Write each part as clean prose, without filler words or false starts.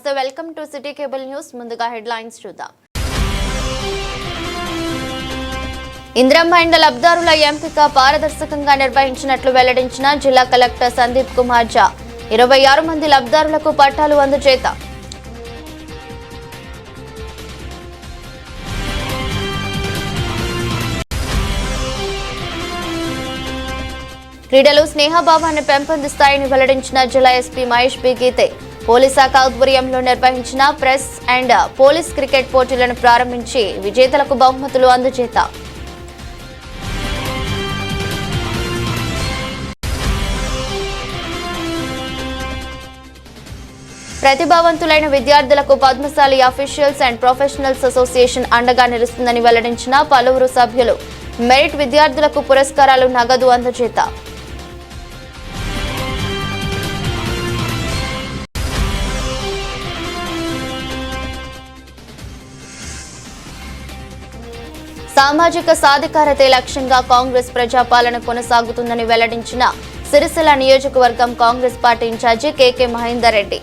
నమస్తే welcome to city cable news. ముందుగా headlines చూద్దాం. ఇందిరమ్మ ఇండ్ల లబ్ధిదారుల ఎంపిక పారదర్శకంగా నిర్వహించినట్లు వెల్లడించిన జిల్లా కలెక్టర్ సందీప్ కుమార్ ఝా. 26 మంది లబ్ధిదారులకు పట్టాలు అందజేత. క్రీడలు స్నేహభావాన్ని పెంపొందిస్తాయని వెల్లడించిన జిల్లా ఎస్పీ మహేష్ బి గీతే. పోలీస్ శాఖ ఆధ్వర్యంలో నిర్వహించిన ప్రెస్ అండ్ పోలీస్ క్రికెట్ పోటీలను ప్రారంభించి విజేతలకు బహుమతులు అందజేత. ప్రతిభావంతులైన విద్యార్థులకు Padmashali officials and professionals association అండగా నిలుస్తుందని వెల్లడించిన పలువురు సభ్యులు. మెరిట్ విద్యార్థులకు పురస్కారాలు, నగదు అందజేత. సామాజిక సాధికారతే లక్ష్యంగా కాంగ్రెస్ ప్రజాపాలన కొనసాగుతుందని వెల్లడించిన సిరిసిల్ల నియోజకవర్గం కాంగ్రెస్ పార్టీ ఇన్ఛార్జి కేకే మహేందర్ రెడ్డి.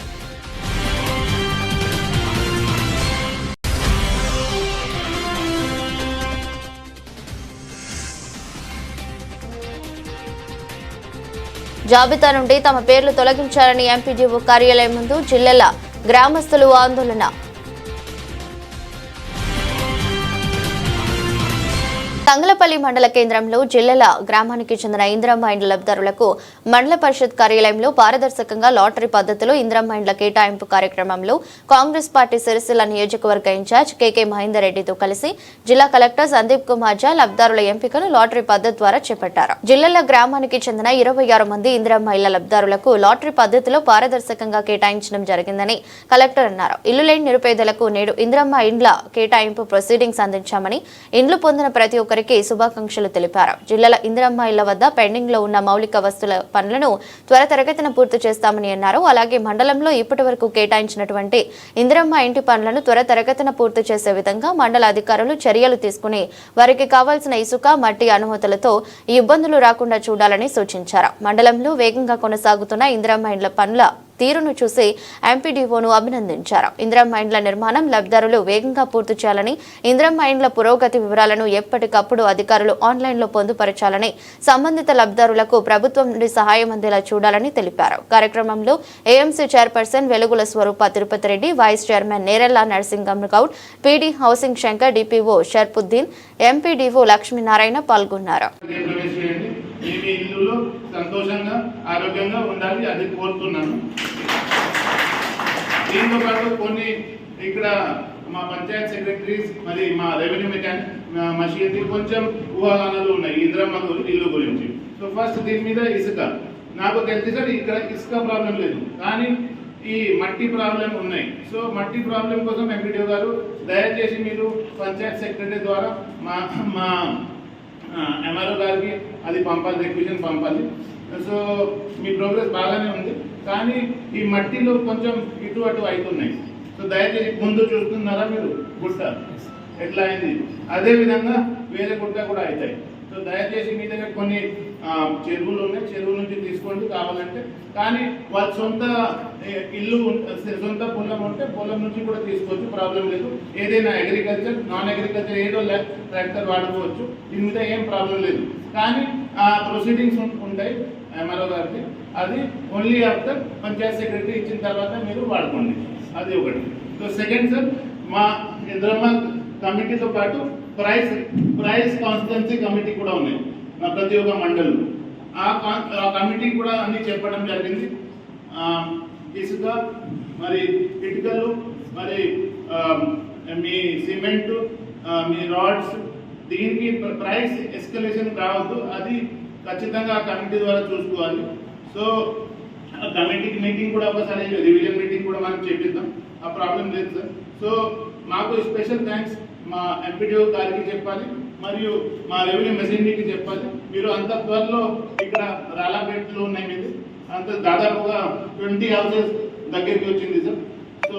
జాబితా నుండి తమ పేర్లు తొలగించాలని ఎంపీడీఓ కార్యాలయం ముందు జిల్లాల గ్రామస్తులు ఆందోళన. తంగలపల్లి మండల కేంద్రంలో జిల్లాల గ్రామానికి చెందిన ఇందిరమ్మ ఇండ్ల లబ్ధిదారులకు మండల పరిషత్ కార్యాలయంలో పారదర్శకంగా లాటరీ పద్ధతిలో ఇందిరమ్మ ఇండ్ల కేటాయింపు కార్యక్రమంలో కాంగ్రెస్ పార్టీ సిరిసిల్ల నియోజకవర్గ ఇన్ఛార్జ్ కేకే మహేందర్ రెడ్డితో కలిసి జిల్లా కలెక్టర్ సందీప్ కుమార్ ఝా లబ్ధిదారుల ఎంపికను లాటరీ పద్ధతి ద్వారా చేపట్టారు. జిల్లాల గ్రామానికి చెందిన 26 మంది ఇందిరమ్మ ఇళ్ల లబ్ధిదారులకు లాటరీ పద్ధతిలో పారదర్శకంగా కేటాయించడం జరిగిందని కలెక్టర్ అన్నారు. ఇల్లు లేని నిరుపేదలకు నేడు ఇందిరమ్మ ఇండ్ల కేటాయింపు ప్రొసీడింగ్స్ అందించామని, ఇండ్లు పొందిన ప్రతి ఒక్కరికి శుభాకాంక్షలు తెలిపారు. జిల్లాల ఇందిరమ్మ ఇళ్ల వద్ద పెండింగ్ లో ఉన్న మౌలిక వస్తువుల పనులను త్వరితగతిన పూర్తి చేస్తామని అన్నారు. అలాగే మండలంలో ఇప్పటి వరకు కేటాయించినటువంటి ఇందిరమ్మ ఇంటి పనులను త్వరితగతిన పూర్తి చేసే విధంగా మండల అధికారులు చర్యలు తీసుకుని వారికి కావాల్సిన ఇసుక, మట్టి అనుమతులతో ఈ ఇబ్బందులు రాకుండా చూడాలని సూచించారు. మండలంలో వేగంగా కొనసాగుతున్న ఇందిరమ్మ ఇండ్ల పనుల తీరును చూసి ఎంపీడీఓను అభినందించారు. ఇందిరమ్మ ఇండ్ల నిర్మాణం లబ్ధిదారులు వేగంగా పూర్తి చేయాలని, ఇందిరమ్మ ఇండ్ల పురోగతి వివరాలను ఎప్పటికప్పుడు అధికారులు ఆన్లైన్లో పొందుపరచాలని, సంబంధిత లబ్ధిదారులకు ప్రభుత్వం నుండి సహాయం అందేలా చూడాలని తెలిపారు. కార్యక్రమంలో AMC chairperson Velugula Swaroopa Tirupati Reddy, vice chairman Nerella Narasingam Goud, PD housing Shankar, DPO Sharpuddin, MPDO Lakshminarayana పాల్గొన్నారు. సంతోషంగా ఆరోగ్యంగా ఉండాలి, అది కోరుతున్నాను. దీంతో పాటు కొన్ని ఇక్కడ మా పంచాయత్ సెక్రటరీస్, మరి మా రెవెన్యూ మెకానిక్ మషియన్కి కొంచెం ఊహాగానాలు ఉన్నాయి ఇందిరమ్మ ఇల్లు గురించి. సో ఫస్ట్ దీని మీద ఇసుక, నాకు తెలిసి సార్ ఇక్కడ ఇసుక ప్రాబ్లం లేదు, కానీ ఈ మట్టి ప్రాబ్లం ఉన్నాయి. సో మట్టి ప్రాబ్లం కోసం ఎంపీడీఓ గారు దయచేసి మీరు పంచాయత్ సెక్రటరీ ద్వారా మా ఎంఆర్ఓ గారికి అది పంపాలి, రిక్వెషన్ పంపాలి. సో మీ ప్రోగ్రెస్ బాగానే ఉంది, కానీ ఈ మట్టిలో కొంచెం ఇటు అటు అవుతున్నాయి. సో దయచేసి ముందు చూస్తున్నారా మీరు గుట్ట ఎట్లా అయింది, అదేవిధంగా వేరే గుట్ట కూడా అవుతాయి. సో దయచేసి మీ దగ్గర కొన్ని చెరువులు ఉన్నాయి, చెరువు నుంచి తీసుకోండి కావాలంటే, కానీ వాళ్ళ సొంత ఇల్లు సొంత పొలం ఉంటే పొలం నుంచి కూడా తీసుకోవచ్చు, ప్రాబ్లం లేదు. ఏదైనా అగ్రికల్చర్, నాన్ అగ్రికల్చర్ ఏదో ట్రాక్టర్ వాడుకోవచ్చు, దీని మీద ఏం ప్రాబ్లం లేదు. కానీ ప్రొసీడింగ్స్ ఉంటాయి ఎంఆర్ఓ గారికి, అది ఓన్లీ ఆఫ్టర్ పంచాయత్ సెక్రటరీ ఇచ్చిన తర్వాత మీరు వాడుకోండి, అది ఒకటి. సో సెకండ్ సార్, మా ఇందిరమ్మ కమిటీతో పాటు ప్రైస్ కాన్స్టెన్సీ కమిటీ కూడా ఉన్నాయి మా ప్రతి ఒక్క మండలం. ఆ కమిటీ కూడా అన్ని చెప్పడం జరిగింది. ఇసుక, మరి ఇటుకలు, మరి మీ సిమెంటు, మీ రాడ్స్, దీనికి ప్రైస్ ఎస్కలేషన్ కావద్దు, అది ఖచ్చితంగా ఆ కమిటీ ద్వారా చూసుకోవాలి. సో ఆ కమిటీకి మీటింగ్ కూడా ఒకసారి రివిజన్ మీటింగ్ కూడా మనం చేపిద్దాం, ఆ ప్రాబ్లం లేదు సార్. సో మాకు స్పెషల్ థ్యాంక్స్ మా ఎంపీడీఓ గారికి చెప్పాలి, మరియు మా రెవెన్యూ మెసెంజర్కి చెప్పాలి. మీరు అంత త్వరలో ఇక్కడ రాలాపేటలో ఉన్నాయి, మీది అంత దాదాపుగా 20 హౌసెస్ దగ్గరికి వచ్చింది సార్. సో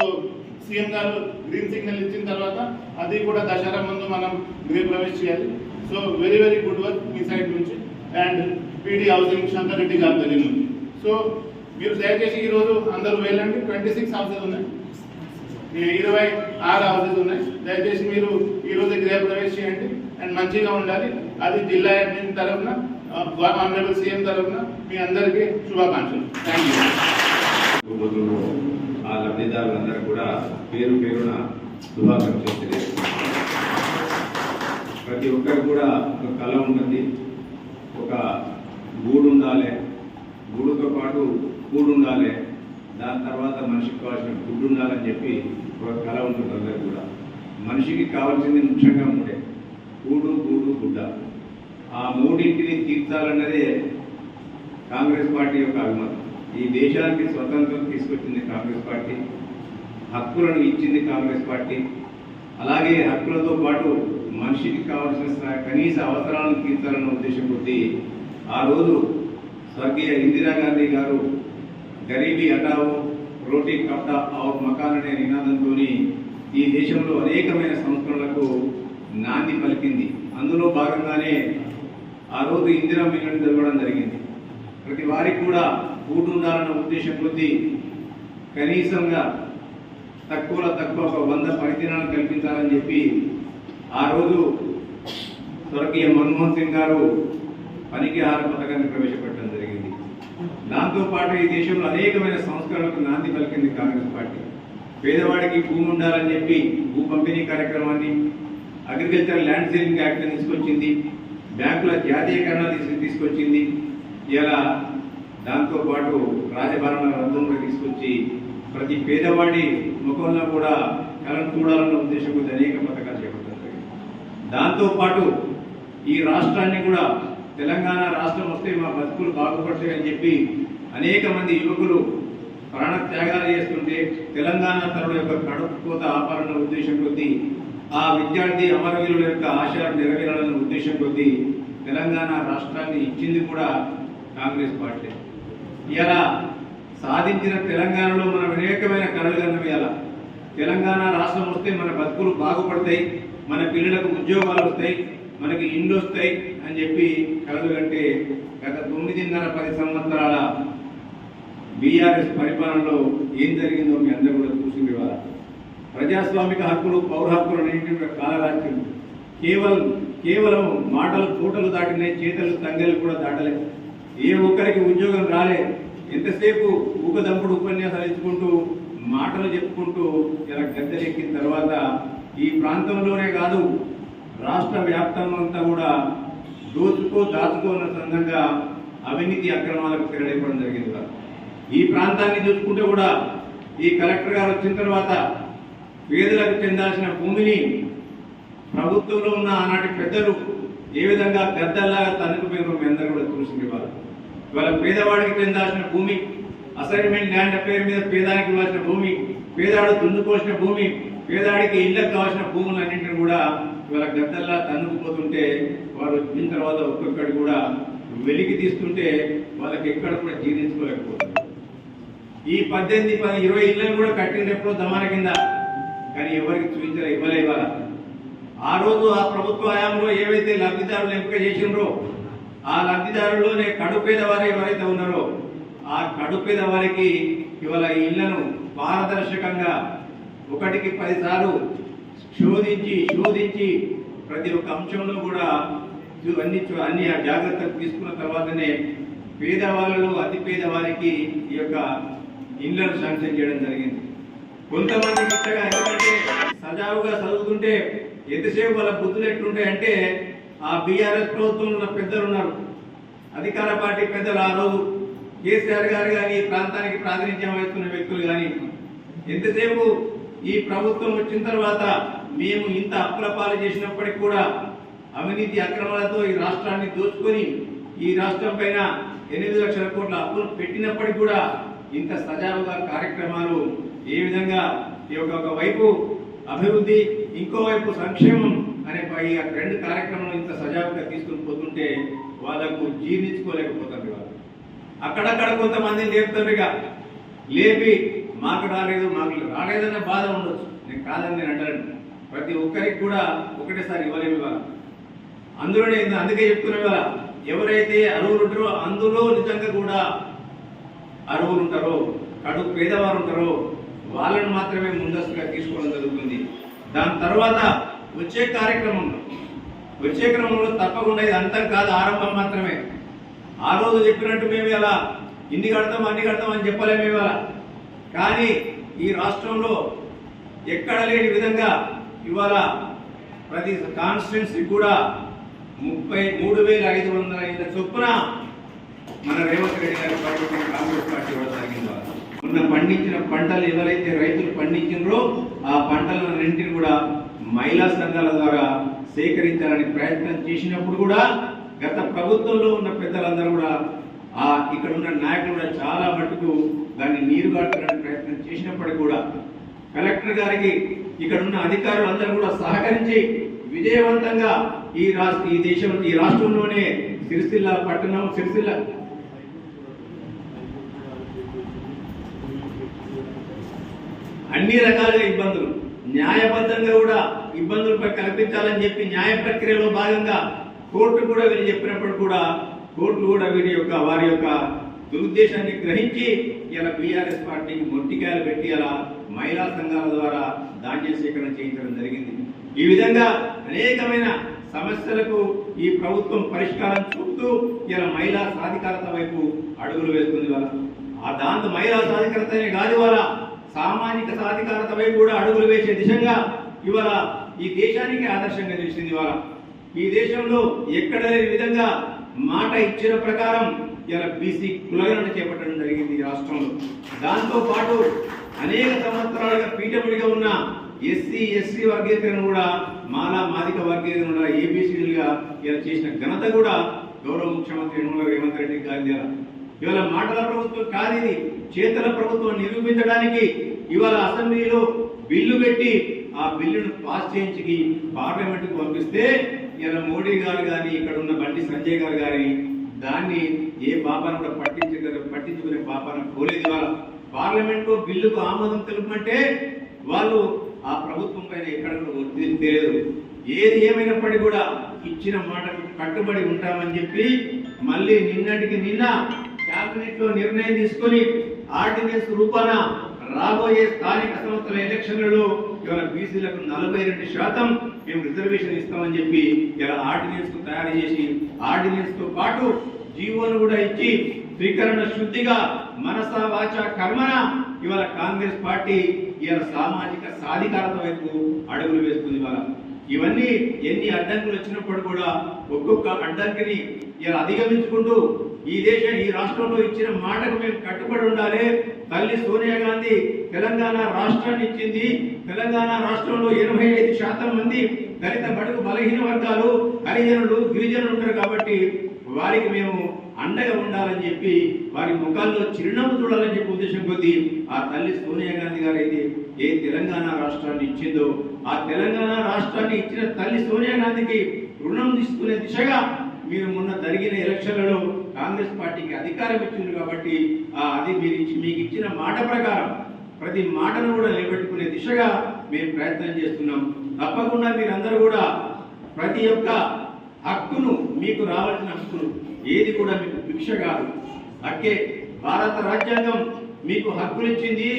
సీఎం గారు గ్రీన్ సిగ్నల్ ఇచ్చిన తర్వాత అది కూడా దసరా ముందు మనం గృహ ప్రవేశ్ చేయాలి. So very very good work మీ సైడ్ నుంచి, and PD housing Shankar Reddy గారి దగ్గర నుంచి. సో మీరు దయచేసి ఈరోజు అందరూ వెళ్ళండి, 26 హౌసెస్ ఉన్నాయి. 26 హౌసెస్ ఉన్నాయి. దయచేసి మీరు ఈరోజు గృహప్రవేశం చేయండి అండ్ మంచిగా ఉండాలి. అది జిల్లా అడ్మిన్ తరఫున ఆనరబుల్ సీఎం తరఫున మీ అందరికీ శుభాకాంక్షలు. Thank you. ఆ లబ్ధిదారులందరూ కూడా పేరు పేరున శుభాకాంక్షలు తెలియజేస్తున్నారు. ప్రతి ఒక్కరికి కూడా ఒక కళ ఉంటుంది, ఒక గూడు ఉండాలి, గూడుతో పాటు కూడు ఉండాలి, దాని తర్వాత మనిషికి కావాల్సిన ఫుడ్ ఉండాలని చెప్పి ఒక కళ ఉంటుంది అందరికి కూడా. మనిషికి కావాల్సింది ముఖ్యంగా ఉండే కూడు, గూడు, గుడ్డ. ఆ మూడింటిని తీర్చాలన్నదే కాంగ్రెస్ పార్టీ యొక్క అభిమతం. ఈ దేశానికి స్వతంత్రం తీసుకొచ్చింది కాంగ్రెస్ పార్టీ, హక్కులను ఇచ్చింది కాంగ్రెస్ పార్టీ. అలాగే హక్కులతో పాటు మనిషికి కావాల్సిన కనీస అవసరాలను తీర్చాలన్న ఉద్దేశం కొద్దీ ఆ రోజు స్వర్గీయ ఇందిరాగాంధీ గారు గరీబీ హటావో రోటీ కప్డా ఔర్ మకాన్ అనే నినాదంతో ఈ దేశంలో అనేకమైన సంస్కరణలకు నాంది పలికింది. అందులో భాగంగానే ఆ రోజు ఇందిరా మిల్లును జరగడం జరిగింది. ప్రతి వారికి కూడా కూడు ఉండాలన్న ఉద్దేశం కొద్దీ కనీసంగా తక్కువ ఒక 100 పరిదినాలను కల్పించాలని చెప్పి ఆ రోజు స్వర్గీయ మన్మోహన్ సింగ్ గారు పనికి ఆహార పథకాన్ని ప్రవేశపెట్టడం జరిగింది. దాంతోపాటు ఈ దేశంలో అనేకమైన సంస్కరణలకు నాంది పలికింది కాంగ్రెస్ పార్టీ. పేదవాడికి భూమి ఉండాలని చెప్పి భూ పంపిణీ కార్యక్రమాన్ని, అగ్రికల్చర్ ల్యాండ్ సేలింగ్ యాక్ట్ని తీసుకొచ్చింది, బ్యాంకుల జాతీయకరణ తీసుకొచ్చింది. ఇలా దాంతోపాటు రాజభరణాల రద్దును కూడా తీసుకొచ్చి ప్రతి పేదవాడి ముఖంలో కూడా కళను చూడాలన్న ఉద్దేశంతో అనేక పథకాలు చేపట్టడం జరిగింది. దాంతోపాటు ఈ రాష్ట్రాన్ని కూడా తెలంగాణ రాష్ట్రం వస్తే మా బతుకులు బాగుపడతాయని చెప్పి అనేక మంది యువకులు ప్రాణ త్యాగాలు చేస్తుంటే తెలంగాణ తరుణ యొక్క కడుపు కోత ఆపాలన్న ఉద్దేశం కొద్దీ, ఆ విద్యార్థి అమరవీరుల యొక్క ఆశయాలు నెరవేరాలన్న ఉద్దేశం కొద్దీ తెలంగాణ రాష్ట్రాన్ని ఇచ్చింది కూడా కాంగ్రెస్ పార్టీ. ఇలా సాధించిన తెలంగాణలో మనం అనేకమైన కళలు కన్నవేయాల. తెలంగాణ రాష్ట్రం వస్తే మన బతుకులు బాగుపడతాయి, మన పిల్లలకు ఉద్యోగాలు వస్తాయి, మనకి ఇండ్లు వస్తాయి అని చెప్పి కలలు కంటే గత 9.5-10 సంవత్సరాల బీఆర్ఎస్ పరిపాలనలో ఏం జరిగిందో మీ అందరూ కూడా చూసింది. ఇవాళ ప్రజాస్వామిక హక్కులు, పౌర హక్కులు అనేటువంటి కాలరాజ్యం కేవలం మాటలు తోటలు దాటినాయి, చేతలు తంగలు కూడా దాటలేదు. ఏ ఒక్కరికి ఉద్యోగం రాలే. ఎంతసేపు ఊకదంపుడు ఉపన్యాసాలు ఇచ్చుకుంటూ మాటలు చెప్పుకుంటూ ఇలా గద్దెలెక్కిన తర్వాత ఈ ప్రాంతంలోనే కాదు రాష్ట్ర వ్యాప్తంగా కూడా దాచుకోన్న సందంగా అవినీతి అక్రమాలకు తెరలేపడం జరిగింది. ఈ ప్రాంతాన్ని చూసుకుంటే కూడా ఈ కలెక్టర్ గారు వచ్చిన తర్వాత పేదలకు చెందాల్సిన భూమిని ప్రభుత్వంలో ఉన్న ఆనాటి పెద్దలు ఏ విధంగా గద్దల్లాగా తనుకుపోయిన మీ అందరూ కూడా చూసింది. ఇవాళ పేదవాడికి చెందాల్సిన భూమి, అసైన్మెంట్ ల్యాండ్ పేరు మీద పేదానికి ఇవ్వాల్సిన భూమి, పేదాడు దున్నుకోవాల్సిన భూమి, పేదాడికి ఇళ్లకు కావాల్సిన భూములన్నింటినీ కూడా ఇవాళ గద్దల్లా తన్నుకుపోతుంటే వారు వచ్చిన తర్వాత ఒక్కొక్కటి కూడా వెలికి తీస్తుంటే వాళ్ళకి ఎక్కడ కూడా జీర్ణించుకోలేకపోతున్నారు. ఈ 18-20 ఇళ్లను కూడా కట్టినప్పుడు దమాన కింద, కానీ ఎవరికి చూపించారు ఇవ్వలే. ఇవాళ ఆ రోజు ఆ ప్రభుత్వ హయాంలో ఏవైతే లబ్ధిదారులు ఎంపిక చేసినారో ఆ లబ్ధిదారుల్లోనే కడుపేద వారు ఎవరైతే ఉన్నారో ఆ కడుపేద వారికి ఇవాళ ఈ ఇళ్లను పారదర్శకంగా 1కి 10 సార్లు శోధించి ప్రతి ఒక్క అంశంలో కూడా అన్ని జాగ్రత్తలు తీసుకున్న తర్వాతనే పేదవాళ్ళు, అతి పేదవారికి ఈ యొక్క ఇళ్లను శాంక్షన్ చేయడం జరిగింది. కొంతమంది ఇష్టగా ఎందుకంటే సజావుగా చదువుతుంటే ఎంతసేపు వాళ్ళ బుద్ధులు ఎట్లుంటాయంటే ఆ బీఆర్ఎస్ ప్రభుత్వంలో ఉన్న పెద్దలు ఉన్నారు, అధికార పార్టీ పెద్దలు, ఆ రోజు కేసీఆర్ గారు కానీ ఈ ప్రాంతానికి ప్రాతినిధ్యం వహిస్తున్న వ్యక్తులు కానీ ఎంతసేపు ఈ ప్రభుత్వం వచ్చిన తర్వాత మేము ఇంత అప్పుల పాలు చేసినప్పటికీ కూడా అవినీతి అక్రమాలతో ఈ రాష్ట్రాన్ని దోచుకొని ఈ రాష్ట్రం పైన 8 లక్షల కోట్ల అప్పులు పెట్టినప్పటికీ కూడా ఇంత సజావుగా కార్యక్రమాలు ఏ విధంగా ఒక వైపు అభివృద్ధి, ఇంకోవైపు సంక్షేమం అనే ఈ 2 కార్యక్రమాలు ఇంత సజావుగా తీసుకుని పోతుంటే వాళ్ళకు జీర్ణించుకోలేకపోతుంది. వాళ్ళు అక్కడక్కడ కొంతమందిని లేపుతుండగా లేపి మాకు రాలేదన్న బాధ ఉండొచ్చు, నేను కాదని నేను అంటాను. ప్రతి ఒక్కరికి కూడా ఒకటేసారి ఇవ్వలేము. ఇవాళ అందులోనే అందుకే చెప్తున్నా, ఇవాళ ఎవరైతే అర్హులు ఉంటారో అందులో నిజంగా కూడా అర్హులు ఉంటారో, కడుపు పేదవారు ఉంటారో వాళ్ళను మాత్రమే ముందస్తుగా తీసుకోవడం జరుగుతుంది. దాని తర్వాత వచ్చే క్రమంలో తప్పకుండా ఇది అంతం కాదు, ఆరంభం మాత్రమే. ఆ రోజు చెప్పినట్టు మేము ఇలా ఇన్ని కడతాం అన్ని కడతాం అని చెప్పలేము ఇవాళ. కానీ ఈ రాష్ట్రంలో ఎక్కడ లేని విధంగా ఇవాళ ప్రతి కాన్స్టిట్యున్సీ కూడా 33,500 చొప్పున మన రేవంత్ రెడ్డి గారి పార్టీ కాంగ్రెస్ పార్టీ కూడా జరిగింది. మొన్న పండించిన పంటలు ఎవరైతే రైతులు పండించారో ఆ పంటలన్నింటినీ కూడా మహిళా సంఘాల ద్వారా సేకరించాలని ప్రయత్నం చేసినప్పుడు కూడా గత ప్రభుత్వంలో ఉన్న పెద్దలందరూ కూడా ఇక్కడ ఉన్న నాయకులు కూడా చాలా మటుకు దాన్ని నీరు గార్చడానికి ప్రయత్నం చేసినప్పటికీ కూడా కలెక్టర్ గారికి ఇక్కడ ఉన్న అధికారులు అందరూ కూడా సహకరించి విజయవంతంగా ఈ రాష్ట్రంలోనే సిరిసిల్ల అన్ని రకాలుగా ఇబ్బందులు న్యాయబద్ధంగా కూడా ఇబ్బందులపై కల్పించాలని చెప్పి న్యాయ ప్రక్రియలో భాగంగా కోర్టు కూడా వీళ్ళు చెప్పినప్పుడు కూడా కోర్టులు కూడా వారి యొక్క దురుద్దేశాన్ని గ్రహించి ఇలా బీఆర్ఎస్ పార్టీకి మొట్టికాయలు పెట్టి అలా మహిళా సంఘాల ద్వారా ధాన్య సేకరణ చేయించడం జరిగింది. ఈ విధంగా అనేకమైన సమస్యలకు ఈ ప్రభుత్వం పరిష్కారం చూపుతూ ఇలా మహిళా సాధికారత వైపు అడుగులు వేస్తుంది. దాంతో మహిళా సాధికారతనే కాదు, ఇవాళ సామాజిక సాధికారత వైపు కూడా అడుగులు వేసే దిశగా ఇవాళ ఈ దేశానికి ఆదర్శంగా నిలిచింది. ఇవాళ ఈ దేశంలో ఎక్కడ లేని విధంగా మాట ఇచ్చిన ప్రకారం ఇలా బీసీ కులగణన చేపట్టడం జరిగింది ఈ రాష్ట్రంలో. దాంతో పాటు అనేక సంవత్సరాలుగా పీఠముడిగా ఉన్న ఎస్సీ ఎస్టీ వర్గీకరణ కూడా మాదిక వర్గీకరణ కూడా ఏబీసీలుగా ఇలా చేసిన ఘనత కూడా గౌరవ ముఖ్యమంత్రి రేవంత్ రెడ్డి గారి. ఇవాళ మాటల ప్రభుత్వం కాదు, ఇది చేతల ప్రభుత్వం నిరూపించడానికి ఇవాళ అసెంబ్లీలో బిల్లు పెట్టి ఆ బిల్లును పాస్ చేయించి పార్లమెంట్ కు పంపిస్తే ఇలా మోడీ గారు కానీ ఇక్కడ ఉన్న బండి సంజయ్ గారు కానీ దాన్ని ఏ పాపాను కూడా పట్టించుకునే పాపాన పోలేదు. ఇవాళ పార్లమెంట్ లో బిల్లుకు ఆమోదం తెలుపమంటే వాళ్ళు ఆ ప్రభుత్వం పైన ఎక్కడ ఒత్తిడి తెలియదు. ఏది ఏమైనప్పటికీ కూడా ఇచ్చిన మాటకు కట్టుబడి ఉంటామని చెప్పి మళ్ళీ నిన్నటికి నిన్న కేబినెట్ లో నిర్ణయం తీసుకుని ఆర్డినెన్స్ రూపాన రాబోయే స్థానిక సంస్థల ఎలక్షన్లలో ఇవాళ బీసీలకు 42% మేము రిజర్వేషన్ ఇస్తామని చెప్పి ఇలా ఆర్డినెన్స్ తయారు చేసి ఆర్డినెన్స్ తో పాటు జీవోను కూడా ఇచ్చి స్వీకరణ శుద్ధిగా మనస వాచ కర్మన ఇవాళ కాంగ్రెస్ పార్టీ ఇవాళ సామాజిక సాధికారత వైపు అడుగులు వేస్తుంది. ఇవాళ ఇవన్నీ ఎన్ని అడ్డంకులు వచ్చినప్పుడు కూడా ఒక్కొక్క అడ్డంకిని ఇలా అధిగమించుకుంటూ ఈ రాష్ట్రంలో ఇచ్చిన మాటకు మేము కట్టుబడి ఉండాలి. తల్లి సోనియా గాంధీ తెలంగాణ రాష్ట్రాన్ని ఇచ్చింది. తెలంగాణ రాష్ట్రంలో 85% మంది దళిత బడుగు బలహీన వర్గాలు, హరిజనులు, గిరిజనులు ఉంటారు కాబట్టి వారికి మేము అండగా ఉండాలని చెప్పి వారి ముఖాల్లో చిరునవ్వు చూడాలని చెప్పి ఉద్దేశం కొద్దీ ఆ తల్లి సోనియా గాంధీ గారు అయితే ఏ తెలంగాణ రాష్ట్రాన్ని ఇచ్చిందో ఆ తెలంగాణ రాష్ట్రాన్ని ఇచ్చిన తల్లి సోనియా గాంధీకి రుణం తీసుకునే దిశగా మీరు మొన్న జరిగిన ఎలక్షన్లలో కాంగ్రెస్ పార్టీకి అధికారం ఇచ్చింది కాబట్టి అది మీకు ఇచ్చిన మాట ప్రకారం ప్రతి మాటను కూడా నిలబెట్టుకునే దిశగా మేము ప్రయత్నం చేస్తున్నాం. తప్పకుండా మీరందరూ కూడా ప్రతి ఒక్క హక్కును, మీకు రావాల్సిన హక్కును ఏది కూడా మీకు భిక్ష కాదు, హక్కే. భారత రాజ్యాంగం మీకు హక్కులు ఇచ్చింది.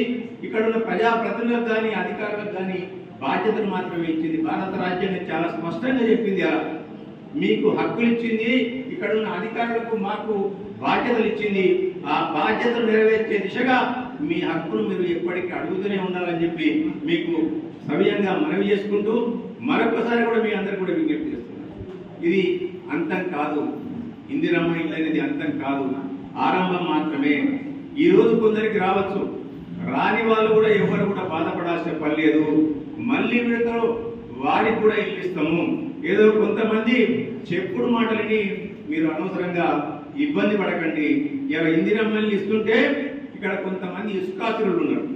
ఇక్కడ ఉన్న ప్రజాప్రతినిధులకు కానీ అధికారులకు కానీ బాధ్యతను మాత్రమే ఇచ్చింది. భారత రాజ్యాంగం చాలా స్పష్టంగా చెప్పింది అలా మీకు హక్కులు ఇచ్చింది. ఇక్కడ ఉన్న అధికారులకు మాకు బాధ్యతలు ఇచ్చింది. ఆ బాధ్యతలు నెరవేర్చే దిశగా మీ హక్కును మీరు ఎప్పటికీ అడుగుతూనే ఉండాలని చెప్పి మీకు సవ్యంగా మనవి చేసుకుంటూ మరొకసారి కూడా మీ అందరు కూడా విజ్ఞప్తి చేస్తున్నారు. ఇది అంతం కాదు, ఇందిరమ్మ ఇల్లు అనేది అంతం కాదు, ఆరంభం మాత్రమే. ఈ రోజు కొందరికి రావచ్చు, రాని వాళ్ళు కూడా ఎవరు కూడా బాధపడాల్సిన పని లేదు. మళ్ళీ విడతలో వారికి కూడా ఇల్లు ఇస్తాము. ఏదో కొంతమంది చెప్పుడు మాటలని మీరు అనవసరంగా ఇబ్బంది పడకండి. ఇలా ఇందిరమ్మల్ని ఇస్తుంటే ఇక్కడ కొంతమంది ఇసుకాసురులు ఉన్నారు.